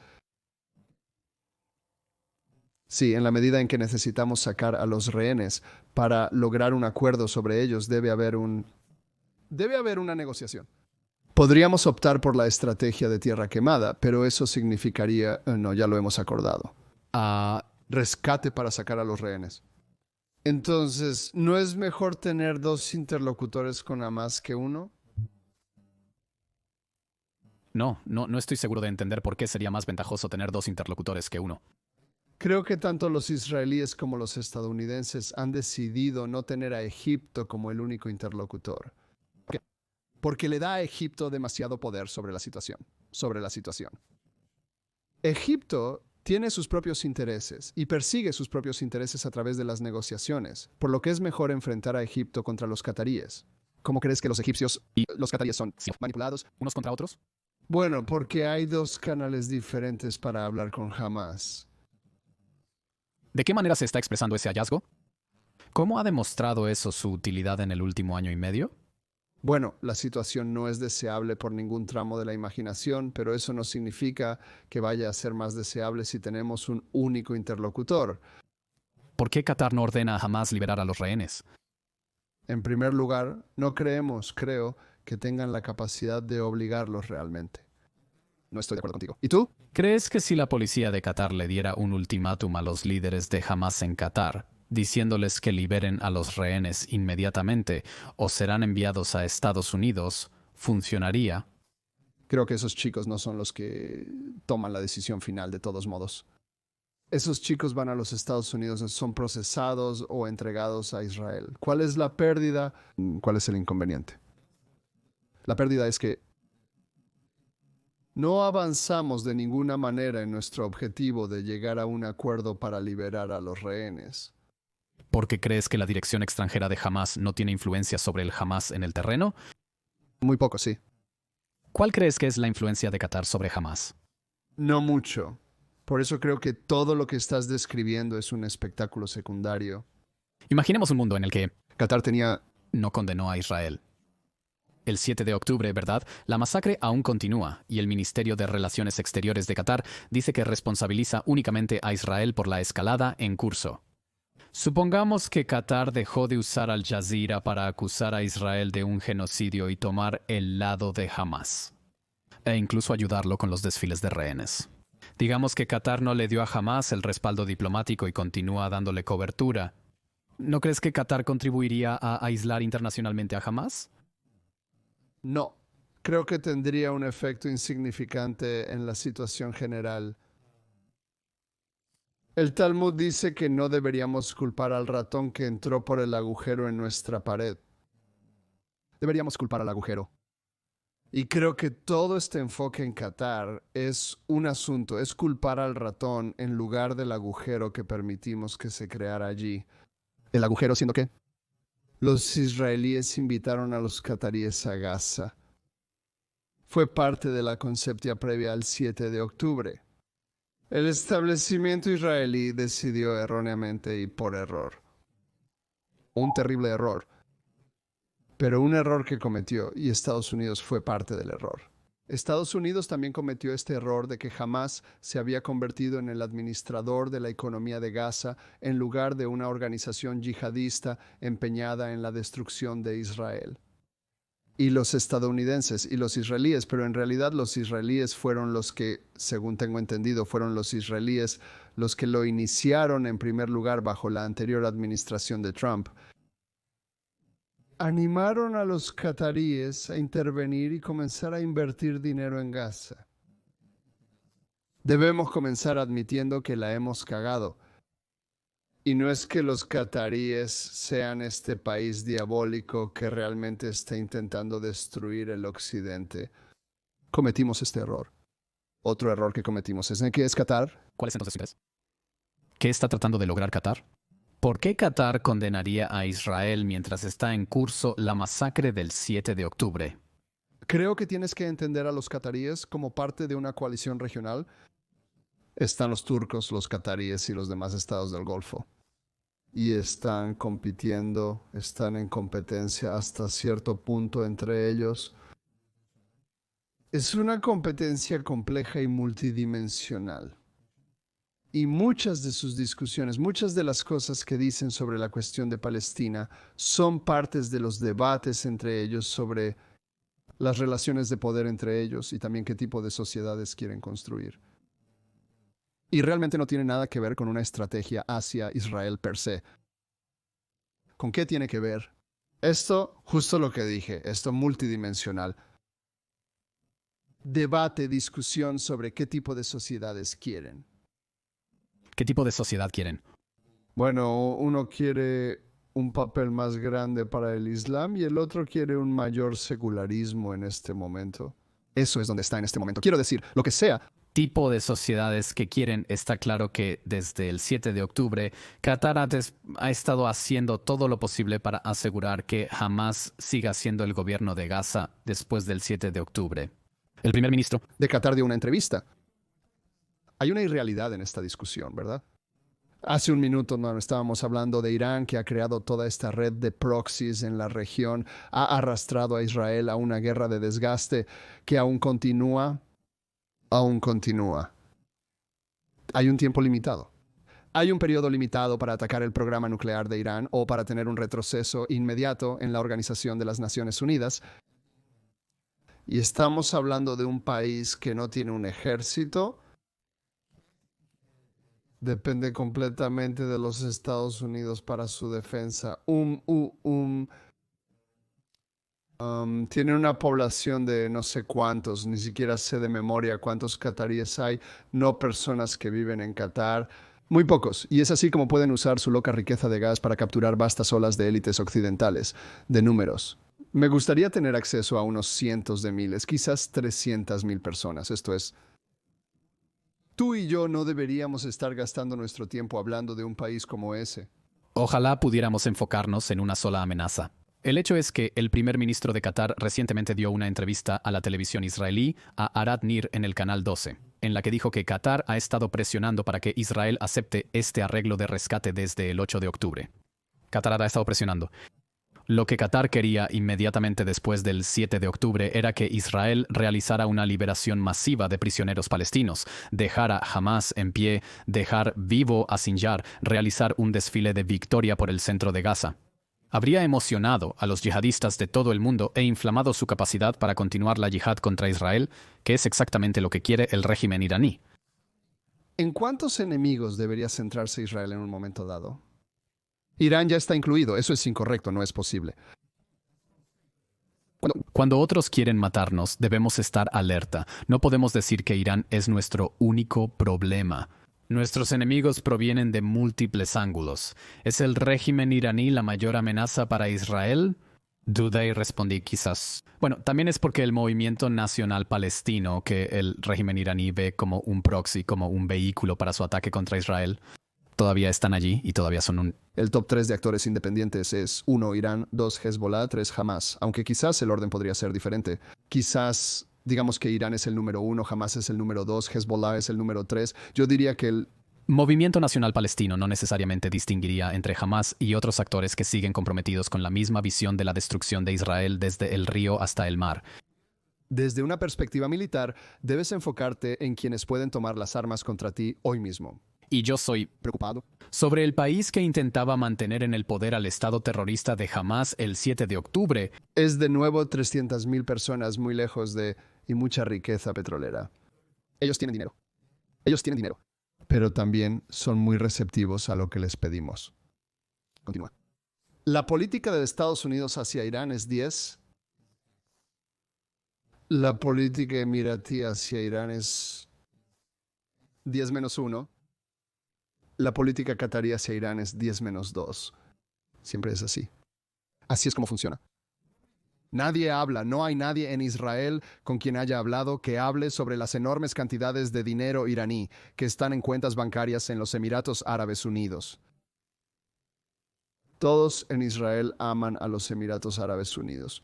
Sí, en la medida en que necesitamos sacar a los rehenes para lograr un acuerdo sobre ellos, debe haber una negociación. Podríamos optar por la estrategia de tierra quemada, pero eso significaría, no, ya lo hemos acordado, rescate para sacar a los rehenes. Entonces, ¿no es mejor tener dos interlocutores con Hamás que uno? No estoy seguro de entender por qué sería más ventajoso tener dos interlocutores que uno. Creo que tanto los israelíes como los estadounidenses han decidido no tener a Egipto como el único interlocutor. ¿Por qué? Porque le da a Egipto demasiado poder sobre la situación. Egipto tiene sus propios intereses y persigue sus propios intereses a través de las negociaciones, por lo que es mejor enfrentar a Egipto contra los cataríes. ¿Cómo crees que los egipcios y los cataríes son manipulados ¿Unos contra otros? Bueno, porque hay dos canales diferentes para hablar con Hamás. ¿De qué manera se está expresando ese hallazgo? ¿Cómo ha demostrado eso su utilidad en el último año y medio? Bueno, la situación no es deseable por ningún tramo de la imaginación, pero eso no significa que vaya a ser más deseable si tenemos un único interlocutor. ¿Por qué Qatar no ordena a Hamás liberar a los rehenes? En primer lugar, no creo, que tengan la capacidad de obligarlos realmente. No estoy de acuerdo contigo. ¿Y tú? ¿Crees que si la policía de Qatar le diera un ultimátum a los líderes de Hamás en Qatar, diciéndoles que liberen a los rehenes inmediatamente o serán enviados a Estados Unidos, funcionaría? Creo que esos chicos no son los que toman la decisión final de todos modos. Esos chicos van a los Estados Unidos, son procesados o entregados a Israel. ¿Cuál es la pérdida? ¿Cuál es el inconveniente? La pérdida es que no avanzamos de ninguna manera en nuestro objetivo de llegar a un acuerdo para liberar a los rehenes. ¿Por qué crees que la dirección extranjera de Hamás no tiene influencia sobre el Hamás en el terreno? Muy poco, sí. ¿Cuál crees que es la influencia de Qatar sobre Hamás? No mucho. Por eso creo que todo lo que estás describiendo es un espectáculo secundario. Imaginemos un mundo en el que Qatar tenía... no condenó a Israel. El 7 de octubre, ¿verdad? La masacre aún continúa y el Ministerio de Relaciones Exteriores de Qatar dice que responsabiliza únicamente a Israel por la escalada en curso. Supongamos que Qatar dejó de usar Al Jazeera para acusar a Israel de un genocidio y tomar el lado de Hamás, e incluso ayudarlo con los desfiles de rehenes. Digamos que Qatar no le dio a Hamás el respaldo diplomático y continúa dándole cobertura. ¿No crees que Qatar contribuiría a aislar internacionalmente a Hamás? No. Creo que tendría un efecto insignificante en la situación general. El Talmud dice que no deberíamos culpar al ratón que entró por el agujero en nuestra pared. Deberíamos culpar al agujero. Y creo que todo este enfoque en Qatar es un asunto, es culpar al ratón en lugar del agujero que permitimos que se creara allí. ¿El agujero siendo qué? Los israelíes invitaron a los cataríes a Gaza. Fue parte de la conceptia previa al 7 de octubre. El establecimiento israelí decidió erróneamente y por error. Un terrible error. Pero un error que cometió, y Estados Unidos fue parte del error. Estados Unidos también cometió este error de que jamás se había convertido en el administrador de la economía de Gaza en lugar de una organización yihadista empeñada en la destrucción de Israel. Y los estadounidenses y los israelíes, pero en realidad los israelíes fueron los que, según tengo entendido, fueron los israelíes los que lo iniciaron en primer lugar bajo la anterior administración de Trump. Animaron a los cataríes a intervenir y comenzar a invertir dinero en Gaza. Debemos comenzar admitiendo que la hemos cagado. Y no es que los cataríes sean este país diabólico que realmente está intentando destruir el occidente. Cometimos este error. Otro error que cometimos es ¿qué es Qatar? ¿Cuál es entonces su interés? ¿Qué está tratando de lograr Qatar? ¿Por qué Qatar condenaría a Israel mientras está en curso la masacre del 7 de octubre? Creo que tienes que entender a los cataríes como parte de una coalición regional. Están los turcos, los cataríes y los demás estados del Golfo. Y están compitiendo, están en competencia hasta cierto punto entre ellos. Es una competencia compleja y multidimensional. Y muchas de sus discusiones, muchas de las cosas que dicen sobre la cuestión de Palestina son partes de los debates entre ellos sobre las relaciones de poder entre ellos y también qué tipo de sociedades quieren construir. Y realmente no tiene nada que ver con una estrategia hacia Israel per se. ¿Con qué tiene que ver? Esto, justo lo que dije, esto multidimensional. Debate, discusión sobre qué tipo de sociedades quieren. ¿Qué tipo de sociedad quieren? Bueno, uno quiere un papel más grande para el Islam y el otro quiere un mayor secularismo en este momento. Eso es donde está en este momento. Quiero decir, lo que sea tipo de sociedades que quieren, está claro que desde el 7 de octubre, Qatar ha estado haciendo todo lo posible para asegurar que Hamas siga siendo el gobierno de Gaza después del 7 de octubre. El primer ministro de Qatar dio una entrevista. Hay una irrealidad en esta discusión, ¿verdad? Hace un minuto estábamos hablando de Irán, que ha creado toda esta red de proxies en la región, ha arrastrado a Israel a una guerra de desgaste que aún continúa. Hay un tiempo limitado. Hay un periodo limitado para atacar el programa nuclear de Irán o para tener un retroceso inmediato en la Organización de las Naciones Unidas. Y estamos hablando de un país que no tiene un ejército. Depende completamente de los Estados Unidos para su defensa. Tiene una población de no sé cuántos, ni siquiera sé de memoria cuántos cataríes hay, no personas que viven en Qatar. Muy pocos. Y es así como pueden usar su loca riqueza de gas para capturar vastas olas de élites occidentales, de números. Me gustaría tener acceso a unos cientos de miles, quizás 300,000 personas. Esto es... Tú y yo no deberíamos estar gastando nuestro tiempo hablando de un país como ese. Ojalá pudiéramos enfocarnos en una sola amenaza. El hecho es que el primer ministro de Qatar recientemente dio una entrevista a la televisión israelí, a Arad Nir, en el canal 12, en la que dijo que Qatar ha estado presionando para que Israel acepte este arreglo de rescate desde el 8 de octubre. Qatar ha estado presionando. Lo que Qatar quería inmediatamente después del 7 de octubre era que Israel realizara una liberación masiva de prisioneros palestinos, dejar a Hamas en pie, dejar vivo a Sinjar, realizar un desfile de victoria por el centro de Gaza. Habría emocionado a los yihadistas de todo el mundo e inflamado su capacidad para continuar la yihad contra Israel, que es exactamente lo que quiere el régimen iraní. ¿En cuántos enemigos debería centrarse Israel en un momento dado? Irán ya está incluido. Eso es incorrecto, no es posible. Cuando otros quieren matarnos, debemos estar alerta. No podemos decir que Irán es nuestro único problema. Nuestros enemigos provienen de múltiples ángulos. ¿Es el régimen iraní la mayor amenaza para Israel? Dudé y respondí quizás. Bueno, también es porque el movimiento nacional palestino, que el régimen iraní ve como un proxy, como un vehículo para su ataque contra Israel, todavía están allí y todavía son un... El top 3 de actores independientes es 1 Irán, 2 Hezbollah, 3 Hamas, aunque quizás el orden podría ser diferente. Quizás digamos que Irán es el número 1, Hamas es el número 2, Hezbollah es el número 3. Yo diría que el Movimiento Nacional Palestino no necesariamente distinguiría entre Hamas y otros actores que siguen comprometidos con la misma visión de la destrucción de Israel desde el río hasta el mar. Desde una perspectiva militar, debes enfocarte en quienes pueden tomar las armas contra ti hoy mismo. Y yo soy ¿Preocupado? sobre el país que intentaba mantener en el poder al Estado terrorista de Hamas el 7 de octubre. Es de nuevo 300.000 personas muy lejos de y mucha riqueza petrolera. Ellos tienen dinero. Ellos tienen dinero. Pero también son muy receptivos a lo que les pedimos. Continúa. La política de Estados Unidos hacia Irán es 10. La política emiratí hacia Irán es 10 menos 1. La política catarí hacia Irán es 10 menos 2. Siempre es así. Así es como funciona. Nadie habla, no hay nadie en Israel con quien haya hablado que hable sobre las enormes cantidades de dinero iraní que están en cuentas bancarias en los Emiratos Árabes Unidos. Todos en Israel aman a los Emiratos Árabes Unidos.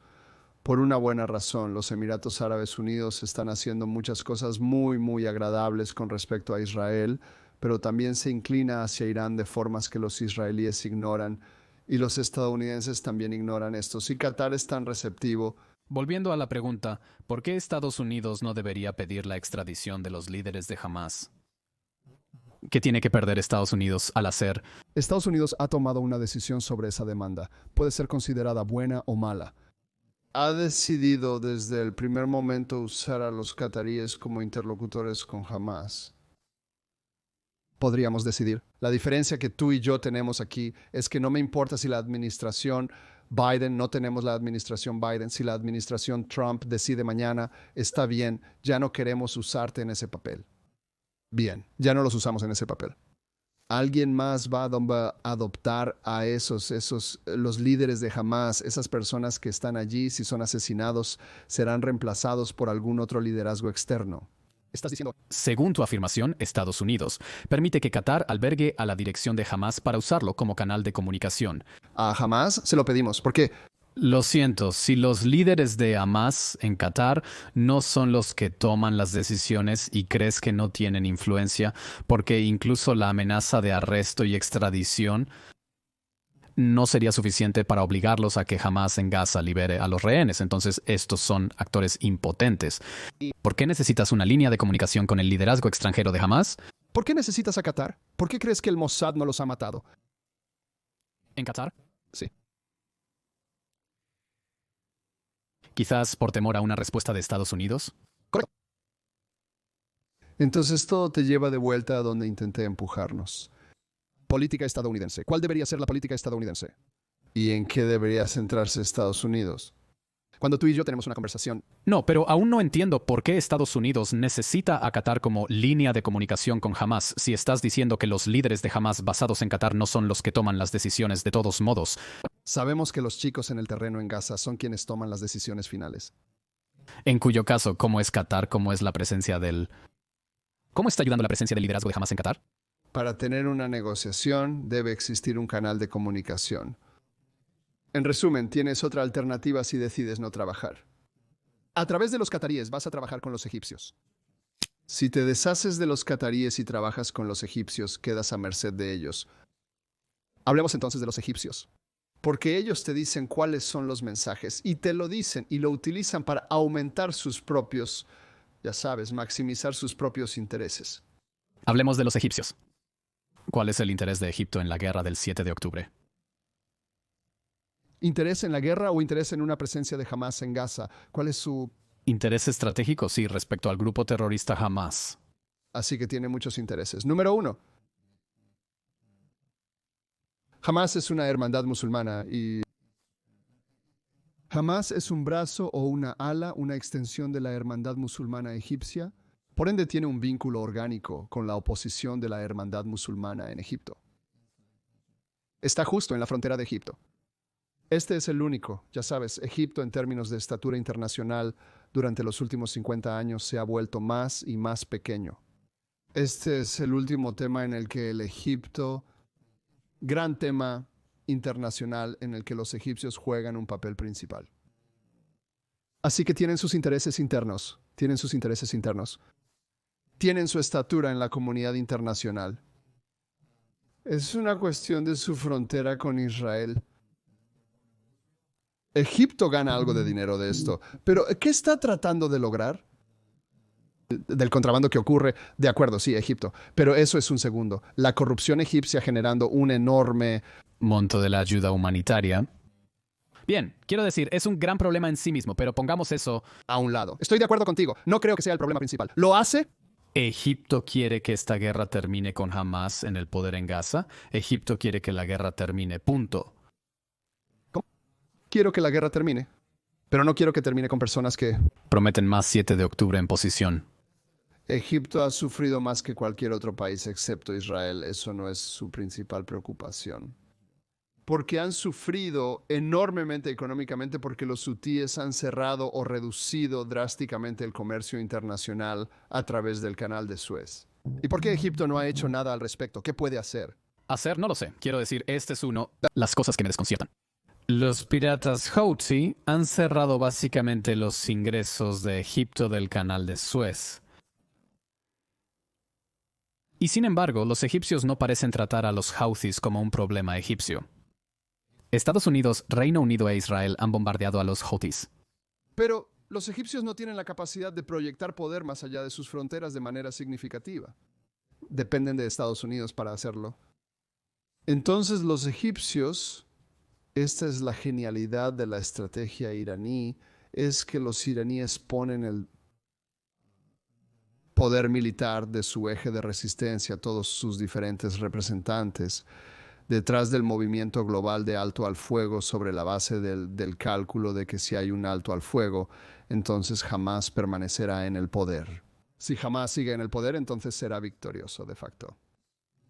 Por una buena razón, los Emiratos Árabes Unidos están haciendo muchas cosas muy, muy agradables con respecto a Israel, pero también se inclina hacia Irán de formas que los israelíes ignoran. Y los estadounidenses también ignoran esto. Si Qatar es tan receptivo... Volviendo a la pregunta, ¿por qué Estados Unidos no debería pedir la extradición de los líderes de Hamas? ¿Qué tiene que perder Estados Unidos al hacer? Estados Unidos ha tomado una decisión sobre esa demanda. Puede ser considerada buena o mala. Ha decidido desde el primer momento usar a los cataríes como interlocutores con Hamas. Podríamos decidir. La diferencia que tú y yo tenemos aquí es que no me importa si la administración Biden, no tenemos la administración Biden, si la administración Trump decide mañana, está bien, ya no queremos usarte en ese papel. Bien, ya no los usamos en ese papel. Alguien más va a adoptar a los líderes de Hamas, esas personas que están allí, si son asesinados, serán reemplazados por algún otro liderazgo externo. ¿Estás diciendo? Según tu afirmación, Estados Unidos permite que Qatar albergue a la dirección de Hamas para usarlo como canal de comunicación. A Hamas se lo pedimos. ¿Por qué? Lo siento, si los líderes de Hamas en Qatar no son los que toman las decisiones y crees que no tienen influencia, porque incluso la amenaza de arresto y extradición no sería suficiente para obligarlos a que Hamas en Gaza libere a los rehenes. Entonces, estos son actores impotentes. ¿Por qué necesitas una línea de comunicación con el liderazgo extranjero de Hamas? ¿Por qué necesitas a Qatar? ¿Por qué crees que el Mossad no los ha matado? ¿En Qatar? Sí. Quizás por temor a una respuesta de Estados Unidos. Correcto. Entonces todo te lleva de vuelta a donde intenté empujarnos. Política estadounidense. ¿Cuál debería ser la política estadounidense? ¿Y en qué debería centrarse Estados Unidos? Cuando tú y yo tenemos una conversación. No, pero aún no entiendo por qué Estados Unidos necesita a Qatar como línea de comunicación con Hamas si estás diciendo que los líderes de Hamas basados en Qatar no son los que toman las decisiones de todos modos. Sabemos que los chicos en el terreno en Gaza son quienes toman las decisiones finales. En cuyo caso, ¿cómo es Qatar? ¿Cómo es la presencia del... ¿Cómo está ayudando la presencia del liderazgo de Hamas en Qatar? Para tener una negociación debe existir un canal de comunicación. En resumen, tienes otra alternativa si decides no trabajar. A través de los cataríes vas a trabajar con los egipcios. Si te deshaces de los cataríes y trabajas con los egipcios, quedas a merced de ellos. Hablemos entonces de los egipcios. Porque ellos te dicen cuáles son los mensajes y te lo dicen y lo utilizan para aumentar sus propios, ya sabes, maximizar sus propios intereses. Hablemos de los egipcios. ¿Cuál es el interés de Egipto en la guerra del 7 de octubre? ¿Interés en la guerra o interés en una presencia de Hamas en Gaza? ¿Cuál es su...? Interés estratégico, sí, respecto al grupo terrorista Hamas. Así que tiene muchos intereses. Número 1. Hamas es una hermandad musulmana y... Hamas es un brazo o una ala, una extensión de la hermandad musulmana egipcia. Por ende, tiene un vínculo orgánico con la oposición de la hermandad musulmana en Egipto. Está justo en la frontera de Egipto. Este es el único, ya sabes, Egipto en términos de estatura internacional durante los últimos 50 años se ha vuelto más y más pequeño. Este es el último tema en el que el Egipto, gran tema internacional en el que los egipcios juegan un papel principal. Así que tienen sus intereses internos, tienen su estatura en la comunidad internacional. Es una cuestión de su frontera con Israel. Egipto gana algo de dinero de esto, pero ¿qué está tratando de lograr? Del contrabando que ocurre, de acuerdo, sí, Egipto, pero eso es un segundo. La corrupción egipcia generando un enorme monto de la ayuda humanitaria. Bien, quiero decir, es un gran problema en sí mismo, pero pongamos eso a un lado. Estoy de acuerdo contigo, no creo que sea el problema principal. ¿Lo hace? Egipto quiere que esta guerra termine con Hamas en el poder en Gaza. Egipto quiere que la guerra termine, punto. ¿Cómo? Quiero que la guerra termine, pero no quiero que termine con personas que prometen más 7 de octubre en posición. Egipto ha sufrido más que cualquier otro país excepto Israel. Eso no es su principal preocupación. Porque han sufrido enormemente económicamente porque los hutíes han cerrado o reducido drásticamente el comercio internacional a través del canal de Suez. ¿Y por qué Egipto no ha hecho nada al respecto? ¿Qué puede hacer? Hacer, no lo sé. Quiero decir, este es las cosas que me desconciertan. Los piratas Houthi han cerrado básicamente los ingresos de Egipto del canal de Suez. Y sin embargo, los egipcios no parecen tratar a los Houthis como un problema egipcio. Estados Unidos, Reino Unido e Israel han bombardeado a los Houthis. Pero los egipcios no tienen la capacidad de proyectar poder más allá de sus fronteras de manera significativa. Dependen de Estados Unidos para hacerlo. Entonces los egipcios, esta es la genialidad de la estrategia iraní, es que los iraníes ponen el poder militar de su eje de resistencia, todos sus diferentes representantes, detrás del movimiento global de alto al fuego sobre la base del cálculo de que si hay un alto al fuego, entonces jamás permanecerá en el poder. Si jamás sigue en el poder, entonces será victorioso de facto.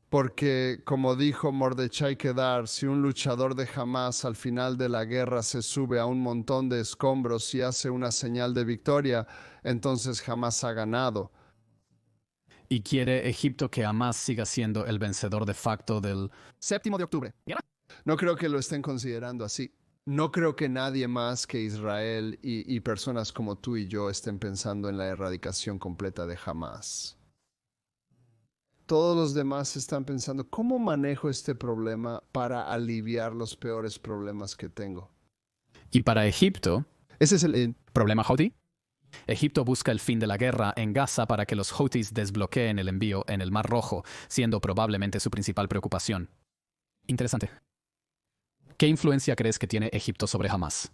Porque, como dijo Mordechai Kedar, si un luchador de Hamás al final de la guerra se sube a un montón de escombros y hace una señal de victoria, entonces jamás ha ganado. Y quiere Egipto que Hamas siga siendo el vencedor de facto del 7 de octubre. No creo que lo estén considerando así. No creo que nadie más que Israel y personas como tú y yo estén pensando en la erradicación completa de Hamas. Todos los demás están pensando, ¿cómo manejo este problema para aliviar los peores problemas que tengo? Y para Egipto, ese es el problema Houthi. Egipto busca el fin de la guerra en Gaza para que los Houthis desbloqueen el envío en el Mar Rojo, siendo probablemente su principal preocupación. Interesante. ¿Qué influencia crees que tiene Egipto sobre Hamas?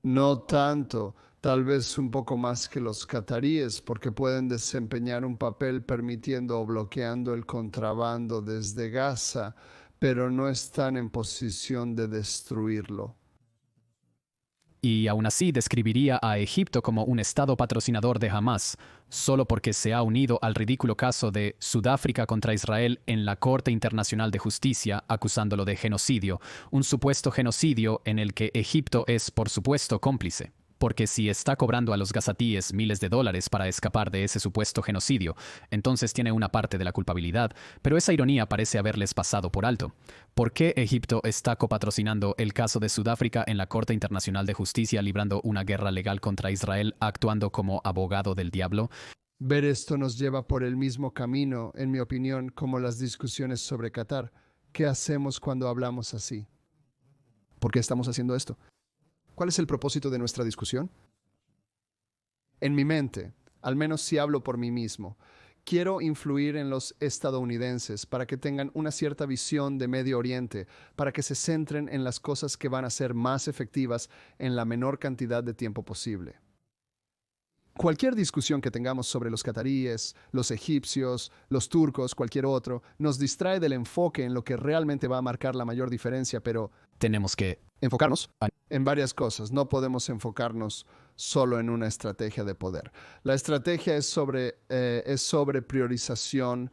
No tanto, tal vez un poco más que los cataríes, porque pueden desempeñar un papel permitiendo o bloqueando el contrabando desde Gaza, pero no están en posición de destruirlo. Y aún así describiría a Egipto como un estado patrocinador de Hamas, solo porque se ha unido al ridículo caso de Sudáfrica contra Israel en la Corte Internacional de Justicia, acusándolo de genocidio, un supuesto genocidio en el que Egipto es, por supuesto, cómplice. Porque si está cobrando a los gazatíes miles de dólares para escapar de ese supuesto genocidio, entonces tiene una parte de la culpabilidad, pero esa ironía parece haberles pasado por alto. ¿Por qué Egipto está copatrocinando el caso de Sudáfrica en la Corte Internacional de Justicia, librando una guerra legal contra Israel, actuando como abogado del diablo? Ver esto nos lleva por el mismo camino, en mi opinión, como las discusiones sobre Qatar. ¿Qué hacemos cuando hablamos así? ¿Por qué estamos haciendo esto? ¿Cuál es el propósito de nuestra discusión? En mi mente, al menos si hablo por mí mismo, quiero influir en los estadounidenses para que tengan una cierta visión de Medio Oriente, para que se centren en las cosas que van a ser más efectivas en la menor cantidad de tiempo posible. Cualquier discusión que tengamos sobre los cataríes, los egipcios, los turcos, cualquier otro, nos distrae del enfoque en lo que realmente va a marcar la mayor diferencia, pero tenemos que enfocarnos en varias cosas. No podemos enfocarnos solo en una estrategia de poder. La estrategia es sobre priorización.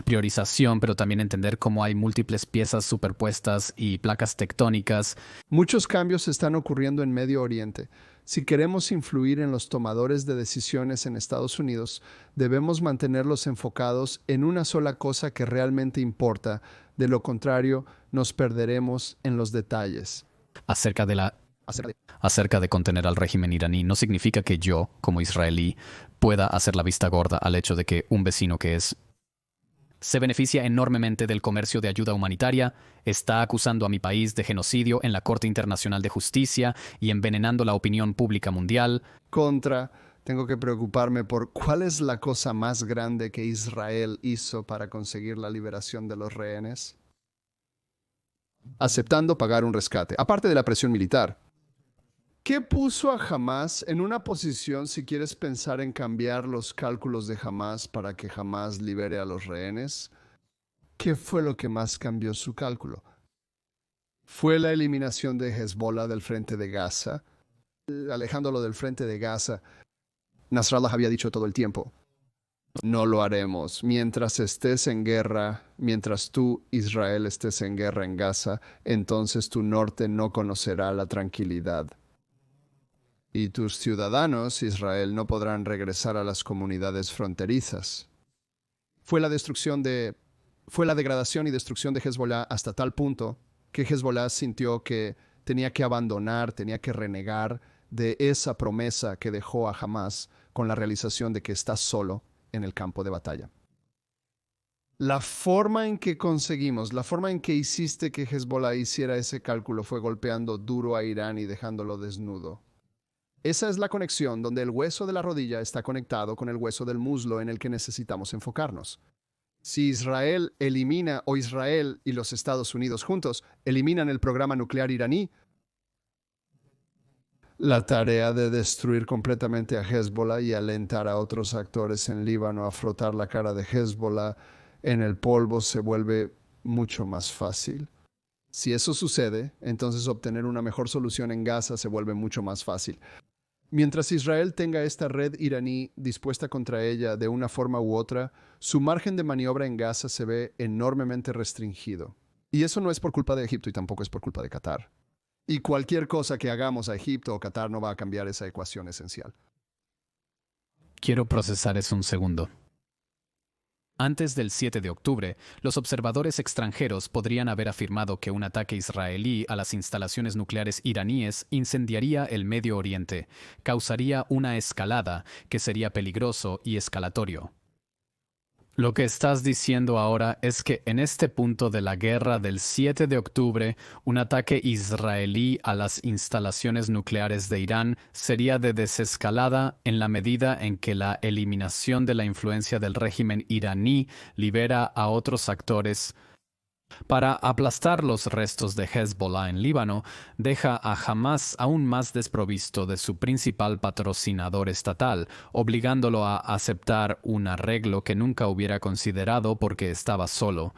priorización, pero también entender cómo hay múltiples piezas superpuestas y placas tectónicas. Muchos cambios están ocurriendo en Medio Oriente. Si queremos influir en los tomadores de decisiones en Estados Unidos, debemos mantenerlos enfocados en una sola cosa que realmente importa. De lo contrario, nos perderemos en los detalles. Acerca de contener al régimen iraní, no significa que yo, como israelí, pueda hacer la vista gorda al hecho de que un vecino que se beneficia enormemente del comercio de ayuda humanitaria, está acusando a mi país de genocidio en la Corte Internacional de Justicia y envenenando la opinión pública mundial. Tengo que preocuparme por cuál es la cosa más grande que Israel hizo para conseguir la liberación de los rehenes. Aceptando pagar un rescate, aparte de la presión militar. ¿Qué puso a Hamás en una posición si quieres pensar en cambiar los cálculos de Hamás para que Hamás libere a los rehenes? ¿Qué fue lo que más cambió su cálculo? ¿Fue la eliminación de Hezbollah del frente de Gaza? Alejándolo del frente de Gaza, Nasrallah había dicho todo el tiempo: no lo haremos. Mientras estés en guerra, mientras tú, Israel, estés en guerra en Gaza, entonces tu norte no conocerá la tranquilidad. Y tus ciudadanos, Israel, no podrán regresar a las comunidades fronterizas. Fue la degradación y destrucción de Hezbollah hasta tal punto que Hezbollah sintió que tenía que abandonar, tenía que renegar de esa promesa que dejó a Hamás con la realización de que está solo en el campo de batalla. La forma en que hiciste que Hezbollah hiciera ese cálculo fue golpeando duro a Irán y dejándolo desnudo. Esa es la conexión donde el hueso de la rodilla está conectado con el hueso del muslo en el que necesitamos enfocarnos. Si Israel y los Estados Unidos juntos eliminan el programa nuclear iraní, la tarea de destruir completamente a Hezbollah y alentar a otros actores en Líbano a frotar la cara de Hezbollah en el polvo se vuelve mucho más fácil. Si eso sucede, entonces obtener una mejor solución en Gaza se vuelve mucho más fácil. Mientras Israel tenga esta red iraní dispuesta contra ella de una forma u otra, su margen de maniobra en Gaza se ve enormemente restringido. Y eso no es por culpa de Egipto y tampoco es por culpa de Qatar. Y cualquier cosa que hagamos a Egipto o Qatar no va a cambiar esa ecuación esencial. Quiero procesar eso un segundo. Antes del 7 de octubre, los observadores extranjeros podrían haber afirmado que un ataque israelí a las instalaciones nucleares iraníes incendiaría el Medio Oriente, causaría una escalada que sería peligroso y escalatorio. Lo que estás diciendo ahora es que en este punto de la guerra del 7 de octubre, un ataque israelí a las instalaciones nucleares de Irán sería de desescalada en la medida en que la eliminación de la influencia del régimen iraní libera a otros actores. Para aplastar los restos de Hezbollah en Líbano, deja a Hamás aún más desprovisto de su principal patrocinador estatal, obligándolo a aceptar un arreglo que nunca hubiera considerado porque estaba solo.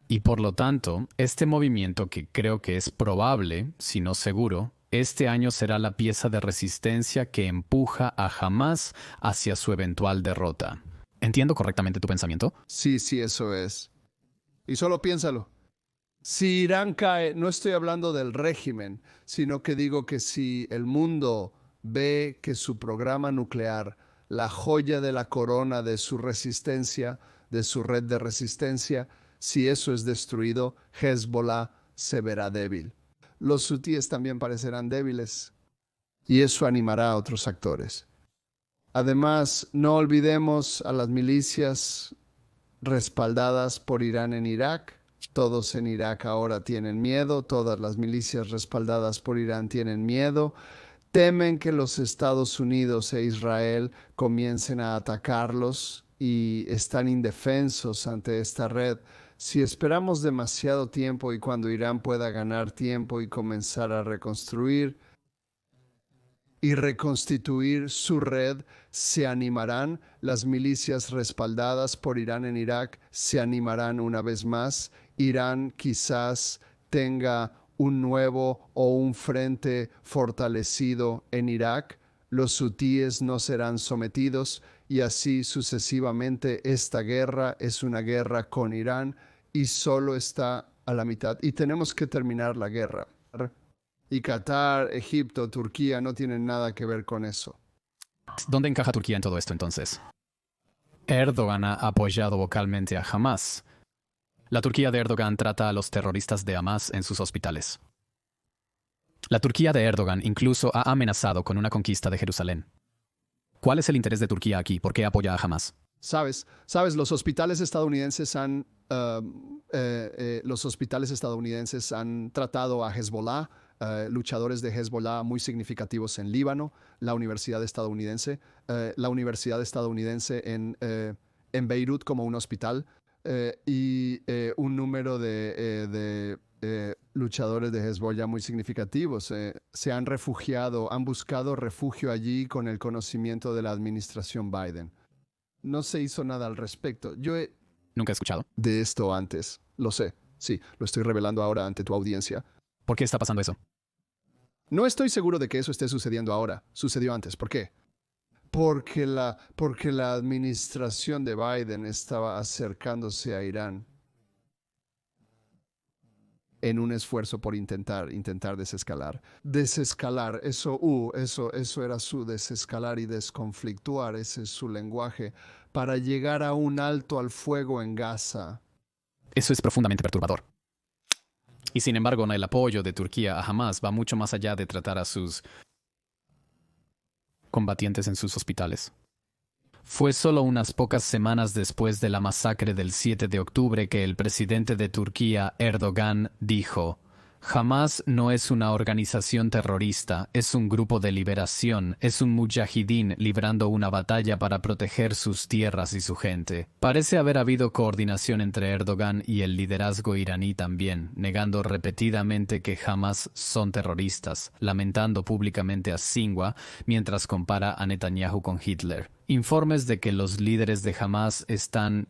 Y por lo tanto, este movimiento, que creo que es probable, si no seguro, este año será la pieza de resistencia que empuja a Hamás hacia su eventual derrota. ¿Entiendo correctamente tu pensamiento? Sí, eso es. Y solo piénsalo. Si Irán cae, no estoy hablando del régimen, sino que digo que si el mundo ve que su programa nuclear, la joya de la corona de su resistencia, de su red de resistencia, si eso es destruido, Hezbollah se verá débil. Los hutíes también parecerán débiles y eso animará a otros actores. Además, no olvidemos a las milicias respaldadas por Irán en Irak. Todos en Irak ahora tienen miedo, todas las milicias respaldadas por Irán tienen miedo, temen que los Estados Unidos e Israel comiencen a atacarlos y están indefensos ante esta red. Si esperamos demasiado tiempo y cuando Irán pueda ganar tiempo y comenzar a reconstruir y reconstituir su red, se animarán. Las milicias respaldadas por Irán en Irak se animarán una vez más. Irán quizás tenga un nuevo o un frente fortalecido en Irak. Los hutíes no serán sometidos y así sucesivamente. Esta guerra es una guerra con Irán y solo está a la mitad y tenemos que terminar la guerra. Y Qatar, Egipto, Turquía no tienen nada que ver con eso. ¿Dónde encaja Turquía en todo esto entonces? Erdogan ha apoyado vocalmente a Hamas. La Turquía de Erdogan trata a los terroristas de Hamas en sus hospitales. La Turquía de Erdogan incluso ha amenazado con una conquista de Jerusalén. ¿Cuál es el interés de Turquía aquí? ¿Por qué apoya a Hamas? Sabes, los hospitales estadounidenses han tratado a Hezbollah, luchadores de Hezbollah muy significativos en Líbano, la universidad estadounidense en Beirut como un hospital y un número de luchadores de Hezbollah muy significativos. Se han refugiado, han buscado refugio allí con el conocimiento de la administración Biden. No se hizo nada al respecto. Nunca he escuchado de esto antes. Lo sé. Sí, lo estoy revelando ahora ante tu audiencia. ¿Por qué está pasando eso? No estoy seguro de que eso esté sucediendo ahora. Sucedió antes. ¿Por qué? Porque la administración de Biden estaba acercándose a Irán en un esfuerzo por intentar desescalar. Desescalar, eso era su desescalar y desconflictuar, ese es su lenguaje, para llegar a un alto al fuego en Gaza. Eso es profundamente perturbador. Y sin embargo, el apoyo de Turquía a Hamas va mucho más allá de tratar a sus combatientes en sus hospitales. Fue solo unas pocas semanas después de la masacre del 7 de octubre que el presidente de Turquía, Erdogan, dijo: Hamas no es una organización terrorista, es un grupo de liberación, es un mujahidín librando una batalla para proteger sus tierras y su gente. Parece haber habido coordinación entre Erdogan y el liderazgo iraní también, negando repetidamente que Hamas son terroristas, lamentando públicamente a Sinwar mientras compara a Netanyahu con Hitler. Informes de que los líderes de Hamas están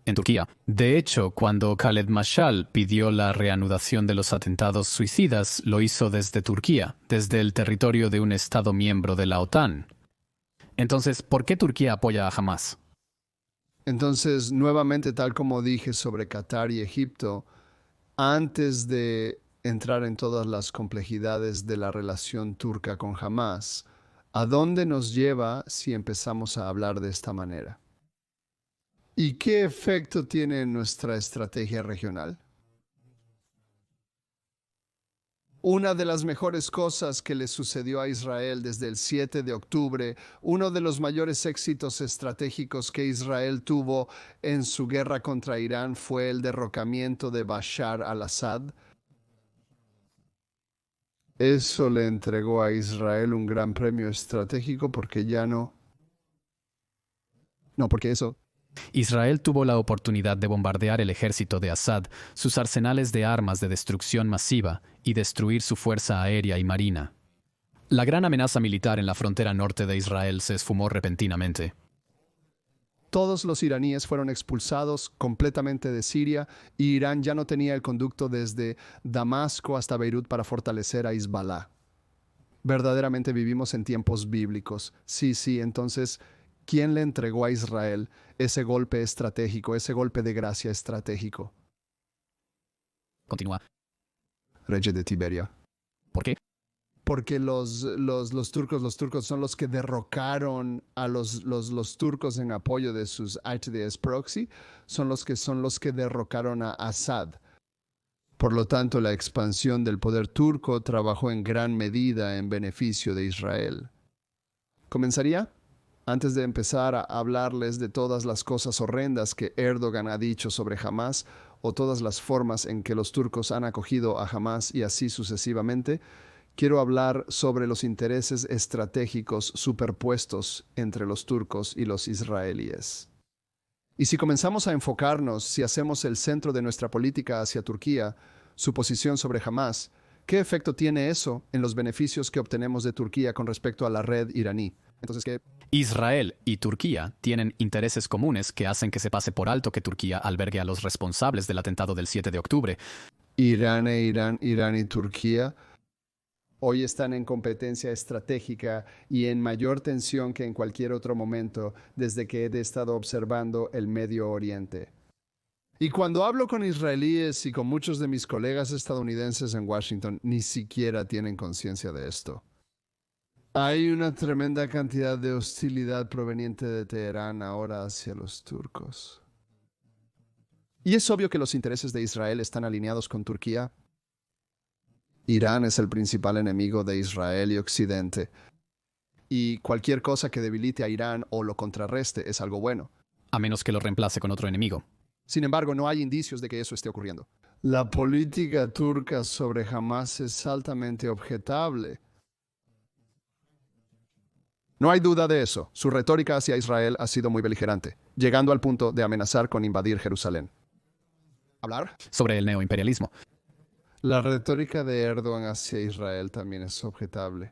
en Turquía. De hecho, cuando Khaled Mashal pidió la reanudación de los atentados suicidas, lo hizo desde Turquía, desde el territorio de un Estado miembro de la OTAN. Entonces, ¿por qué Turquía apoya a Hamas? Entonces, nuevamente, tal como dije sobre Qatar y Egipto, antes de entrar en todas las complejidades de la relación turca con Hamas, ¿a dónde nos lleva si empezamos a hablar de esta manera? ¿Y qué efecto tiene en nuestra estrategia regional? Una de las mejores cosas que le sucedió a Israel desde el 7 de octubre, uno de los mayores éxitos estratégicos que Israel tuvo en su guerra contra Irán fue el derrocamiento de Bashar al-Assad. Eso le entregó a Israel un gran premio estratégico porque ya no... No, porque eso... Israel tuvo la oportunidad de bombardear el ejército de Assad, sus arsenales de armas de destrucción masiva y destruir su fuerza aérea y marina. La gran amenaza militar en la frontera norte de Israel se esfumó repentinamente. Todos los iraníes fueron expulsados completamente de Siria y Irán ya no tenía el conducto desde Damasco hasta Beirut para fortalecer a Hezbollah. Verdaderamente vivimos en tiempos bíblicos. Sí, entonces... ¿Quién le entregó a Israel ese golpe estratégico, ese golpe de gracia estratégico? Continúa. Reyes de Tiberia. ¿Por qué? Porque los turcos son los que derrocaron a los turcos en apoyo de sus ITDS proxy, son los que derrocaron a Assad. Por lo tanto, la expansión del poder turco trabajó en gran medida en beneficio de Israel. ¿Comenzaría? Antes de empezar a hablarles de todas las cosas horrendas que Erdogan ha dicho sobre Hamas o todas las formas en que los turcos han acogido a Hamas y así sucesivamente, quiero hablar sobre los intereses estratégicos superpuestos entre los turcos y los israelíes. Y si comenzamos a enfocarnos, si hacemos el centro de nuestra política hacia Turquía, su posición sobre Hamas, ¿qué efecto tiene eso en los beneficios que obtenemos de Turquía con respecto a la red iraní? Entonces, ¿qué? Israel y Turquía tienen intereses comunes que hacen que se pase por alto que Turquía albergue a los responsables del atentado del 7 de octubre. Irán y Turquía Hoy están en competencia estratégica y en mayor tensión que en cualquier otro momento desde que he estado observando el Medio Oriente. Y cuando hablo con israelíes y con muchos de mis colegas estadounidenses en Washington, ni siquiera tienen conciencia de esto. Hay una tremenda cantidad de hostilidad proveniente de Teherán ahora hacia los turcos. Y es obvio que los intereses de Israel están alineados con Turquía. Irán es el principal enemigo de Israel y Occidente. Y cualquier cosa que debilite a Irán o lo contrarreste es algo bueno. A menos que lo reemplace con otro enemigo. Sin embargo, no hay indicios de que eso esté ocurriendo. La política turca sobre Hamás es altamente objetable. No hay duda de eso. Su retórica hacia Israel ha sido muy beligerante, llegando al punto de amenazar con invadir Jerusalén. ¿Hablar? Sobre el neoimperialismo. La retórica de Erdogan hacia Israel también es objetable.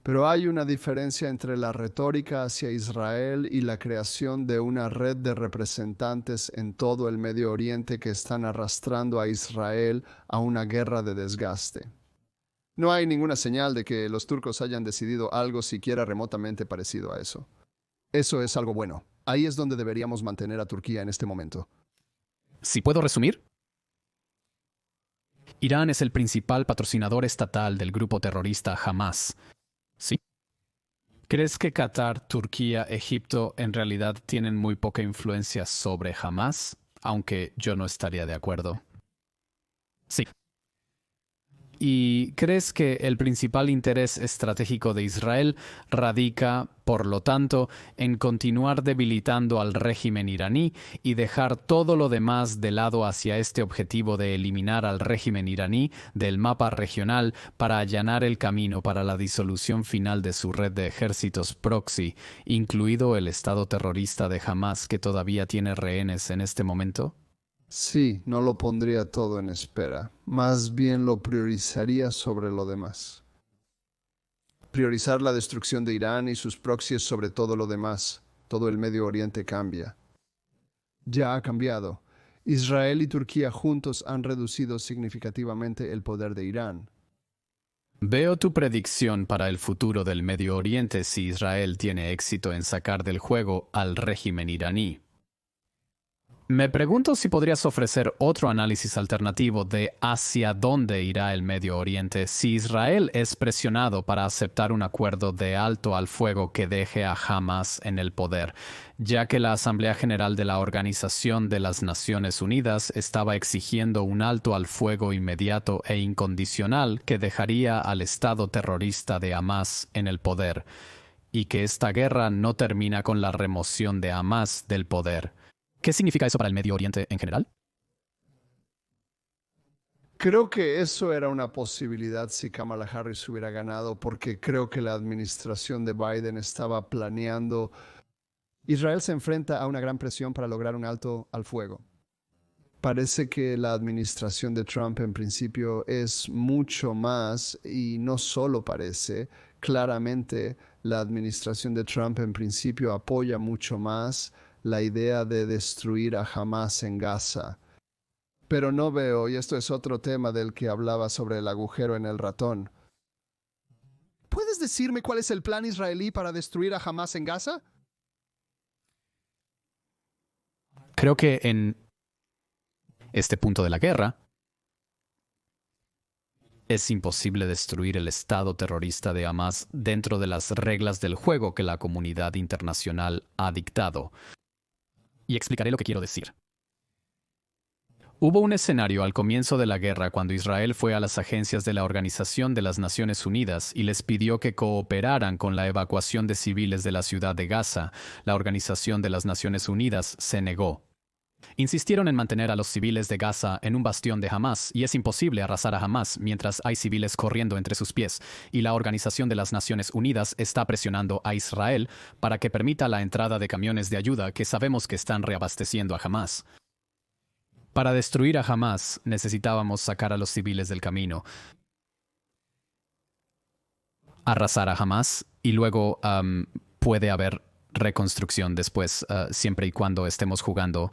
Pero hay una diferencia entre la retórica hacia Israel y la creación de una red de representantes en todo el Medio Oriente que están arrastrando a Israel a una guerra de desgaste. No hay ninguna señal de que los turcos hayan decidido algo siquiera remotamente parecido a eso. Eso es algo bueno. Ahí es donde deberíamos mantener a Turquía en este momento. Si puedo resumir, Irán es el principal patrocinador estatal del grupo terrorista Hamás. ¿Sí? ¿Crees que Qatar, Turquía, Egipto en realidad tienen muy poca influencia sobre Hamás? Aunque yo no estaría de acuerdo. Sí. ¿Y crees que el principal interés estratégico de Israel radica, por lo tanto, en continuar debilitando al régimen iraní y dejar todo lo demás de lado hacia este objetivo de eliminar al régimen iraní del mapa regional para allanar el camino para la disolución final de su red de ejércitos proxy, incluido el Estado terrorista de Hamás que todavía tiene rehenes en este momento? Sí, no lo pondría todo en espera. Más bien lo priorizaría sobre lo demás. Priorizar la destrucción de Irán y sus proxies sobre todo lo demás. Todo el Medio Oriente cambia. Ya ha cambiado. Israel y Turquía juntos han reducido significativamente el poder de Irán. Veo tu predicción para el futuro del Medio Oriente si Israel tiene éxito en sacar del juego al régimen iraní. Me pregunto si podrías ofrecer otro análisis alternativo de hacia dónde irá el Medio Oriente si Israel es presionado para aceptar un acuerdo de alto al fuego que deje a Hamás en el poder, ya que la Asamblea General de la Organización de las Naciones Unidas estaba exigiendo un alto al fuego inmediato e incondicional que dejaría al Estado terrorista de Hamás en el poder, y que esta guerra no termina con la remoción de Hamás del poder. ¿Qué significa eso para el Medio Oriente en general? Creo que eso era una posibilidad si Kamala Harris hubiera ganado, porque creo que la administración de Biden estaba planeando. Israel se enfrenta a una gran presión para lograr un alto al fuego. Parece que la administración de Trump en principio es mucho más, y no solo parece, claramente la administración de Trump en principio apoya mucho más la idea de destruir a Hamás en Gaza. Pero no veo, y esto es otro tema del que hablaba sobre el agujero en el ratón. ¿Puedes decirme cuál es el plan israelí para destruir a Hamás en Gaza? Creo que en este punto de la guerra es imposible destruir el Estado terrorista de Hamás dentro de las reglas del juego que la comunidad internacional ha dictado. Y explicaré lo que quiero decir. Hubo un escenario al comienzo de la guerra cuando Israel fue a las agencias de la Organización de las Naciones Unidas y les pidió que cooperaran con la evacuación de civiles de la ciudad de Gaza. La Organización de las Naciones Unidas se negó. Insistieron en mantener a los civiles de Gaza en un bastión de Hamás, y es imposible arrasar a Hamás mientras hay civiles corriendo entre sus pies, y la Organización de las Naciones Unidas está presionando a Israel para que permita la entrada de camiones de ayuda que sabemos que están reabasteciendo a Hamás. Para destruir a Hamás necesitábamos sacar a los civiles del camino, arrasar a Hamás, y luego puede haber reconstrucción después, siempre y cuando estemos jugando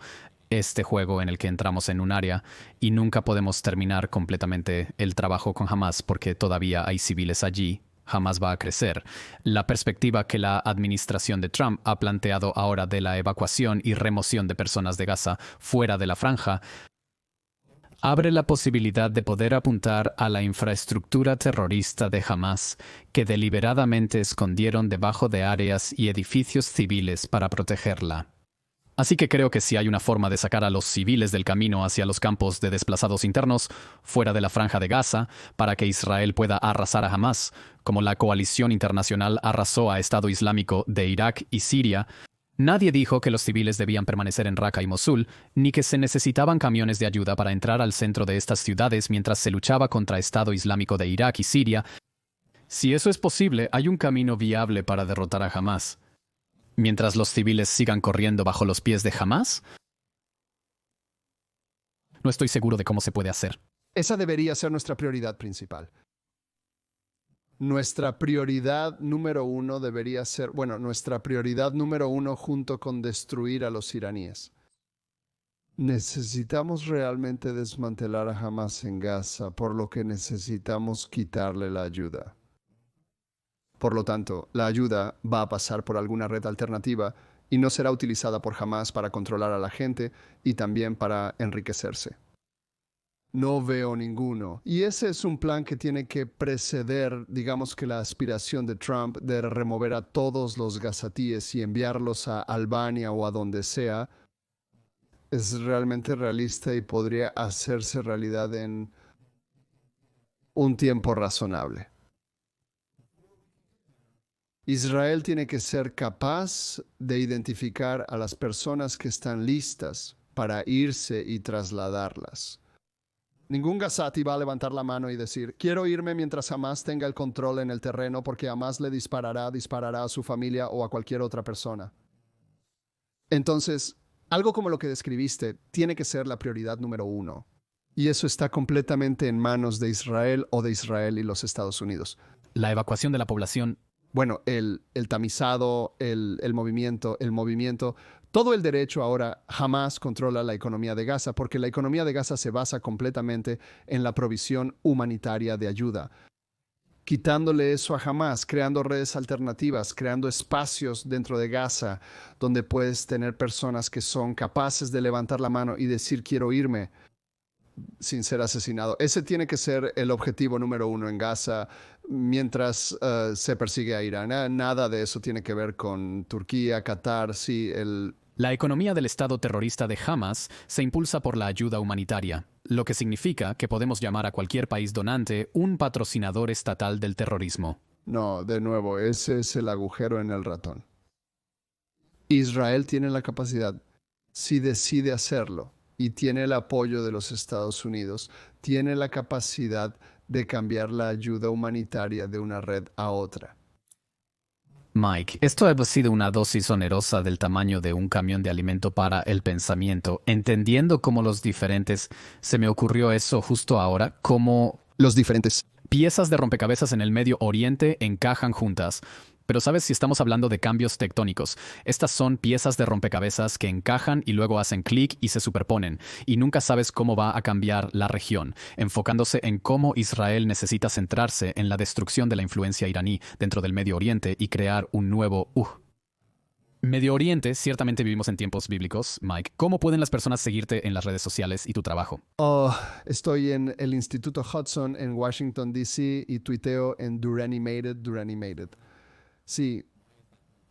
este juego en el que entramos en un área y nunca podemos terminar completamente el trabajo con Hamás porque todavía hay civiles allí. Jamás va a crecer. La perspectiva que la administración de Trump ha planteado ahora de la evacuación y remoción de personas de Gaza fuera de la franja abre la posibilidad de poder apuntar a la infraestructura terrorista de Hamás que deliberadamente escondieron debajo de áreas y edificios civiles para protegerla. Así que creo que si hay una forma de sacar a los civiles del camino hacia los campos de desplazados internos, fuera de la franja de Gaza, para que Israel pueda arrasar a Hamás, como la coalición internacional arrasó a Estado Islámico de Irak y Siria, nadie dijo que los civiles debían permanecer en Raqqa y Mosul, ni que se necesitaban camiones de ayuda para entrar al centro de estas ciudades mientras se luchaba contra Estado Islámico de Irak y Siria. Si eso es posible, hay un camino viable para derrotar a Hamás. Mientras los civiles sigan corriendo bajo los pies de Hamás, no estoy seguro de cómo se puede hacer. Esa debería ser nuestra prioridad principal. Nuestra prioridad número uno debería ser, nuestra prioridad número uno junto con destruir a los iraníes. Necesitamos realmente desmantelar a Hamás en Gaza, por lo que necesitamos quitarle la ayuda. Por lo tanto, la ayuda va a pasar por alguna red alternativa y no será utilizada por Hamás para controlar a la gente y también para enriquecerse. No veo ninguno. Y ese es un plan que tiene que preceder, digamos que la aspiración de Trump de remover a todos los gazatíes y enviarlos a Albania o a donde sea. Es realmente realista y podría hacerse realidad en un tiempo razonable. Israel tiene que ser capaz de identificar a las personas que están listas para irse y trasladarlas. Ningún gazati va a levantar la mano y decir, quiero irme mientras Hamás tenga el control en el terreno porque Hamás le disparará a su familia o a cualquier otra persona. Entonces, algo como lo que describiste tiene que ser la prioridad número uno. Y eso está completamente en manos de Israel o de Israel y los Estados Unidos. La evacuación de la población. El tamizado, el movimiento, todo el derecho ahora jamás controla la economía de Gaza porque la economía de Gaza se basa completamente en la provisión humanitaria de ayuda. Quitándole eso a Hamás, creando redes alternativas, creando espacios dentro de Gaza donde puedes tener personas que son capaces de levantar la mano y decir quiero irme sin ser asesinado. Ese tiene que ser el objetivo número uno en Gaza mientras se persigue a Irán. Nada de eso tiene que ver con Turquía, Qatar, La economía del Estado terrorista de Hamás se impulsa por la ayuda humanitaria, lo que significa que podemos llamar a cualquier país donante un patrocinador estatal del terrorismo. No, de nuevo, ese es el agujero en el ratón. Israel tiene la capacidad, si decide hacerlo, y tiene el apoyo de los Estados Unidos, tiene la capacidad de cambiar la ayuda humanitaria de una red a otra. Mike, esto ha sido una dosis onerosa del tamaño de un camión de alimento para el pensamiento. Entendiendo cómo los diferentes, se me ocurrió eso justo ahora, cómo los diferentes piezas de rompecabezas en el Medio Oriente encajan juntas. Pero ¿sabes? Si estamos hablando de cambios tectónicos, estas son piezas de rompecabezas que encajan y luego hacen clic y se superponen, y nunca sabes cómo va a cambiar la región, enfocándose en cómo Israel necesita centrarse en la destrucción de la influencia iraní dentro del Medio Oriente y crear un nuevo Medio Oriente. Ciertamente vivimos en tiempos bíblicos. Mike, ¿cómo pueden las personas seguirte en las redes sociales y tu trabajo? Estoy en el Instituto Hudson en Washington, D.C. y tuiteo en Duranimated. Sí.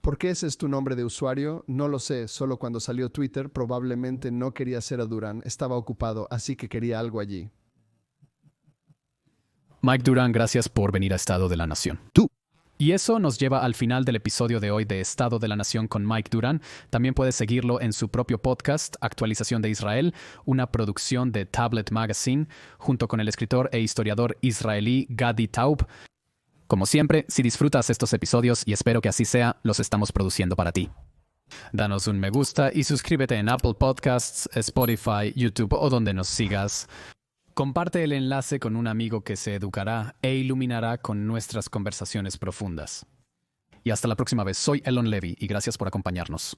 ¿Por qué ese es tu nombre de usuario? No lo sé. Solo cuando salió Twitter probablemente no quería ser a Durán. Estaba ocupado, así que quería algo allí. Mike Durán, gracias por venir a Estado de la Nación. Tú. Y eso nos lleva al final del episodio de hoy de Estado de la Nación con Mike Durán. También puedes seguirlo en su propio podcast, Actualización de Israel, una producción de Tablet Magazine, junto con el escritor e historiador israelí Gadi Taub. Como siempre, si disfrutas estos episodios, y espero que así sea, los estamos produciendo para ti. Danos un me gusta y suscríbete en Apple Podcasts, Spotify, YouTube o donde nos sigas. Comparte el enlace con un amigo que se educará e iluminará con nuestras conversaciones profundas. Y hasta la próxima vez. Soy Elon Levy y gracias por acompañarnos.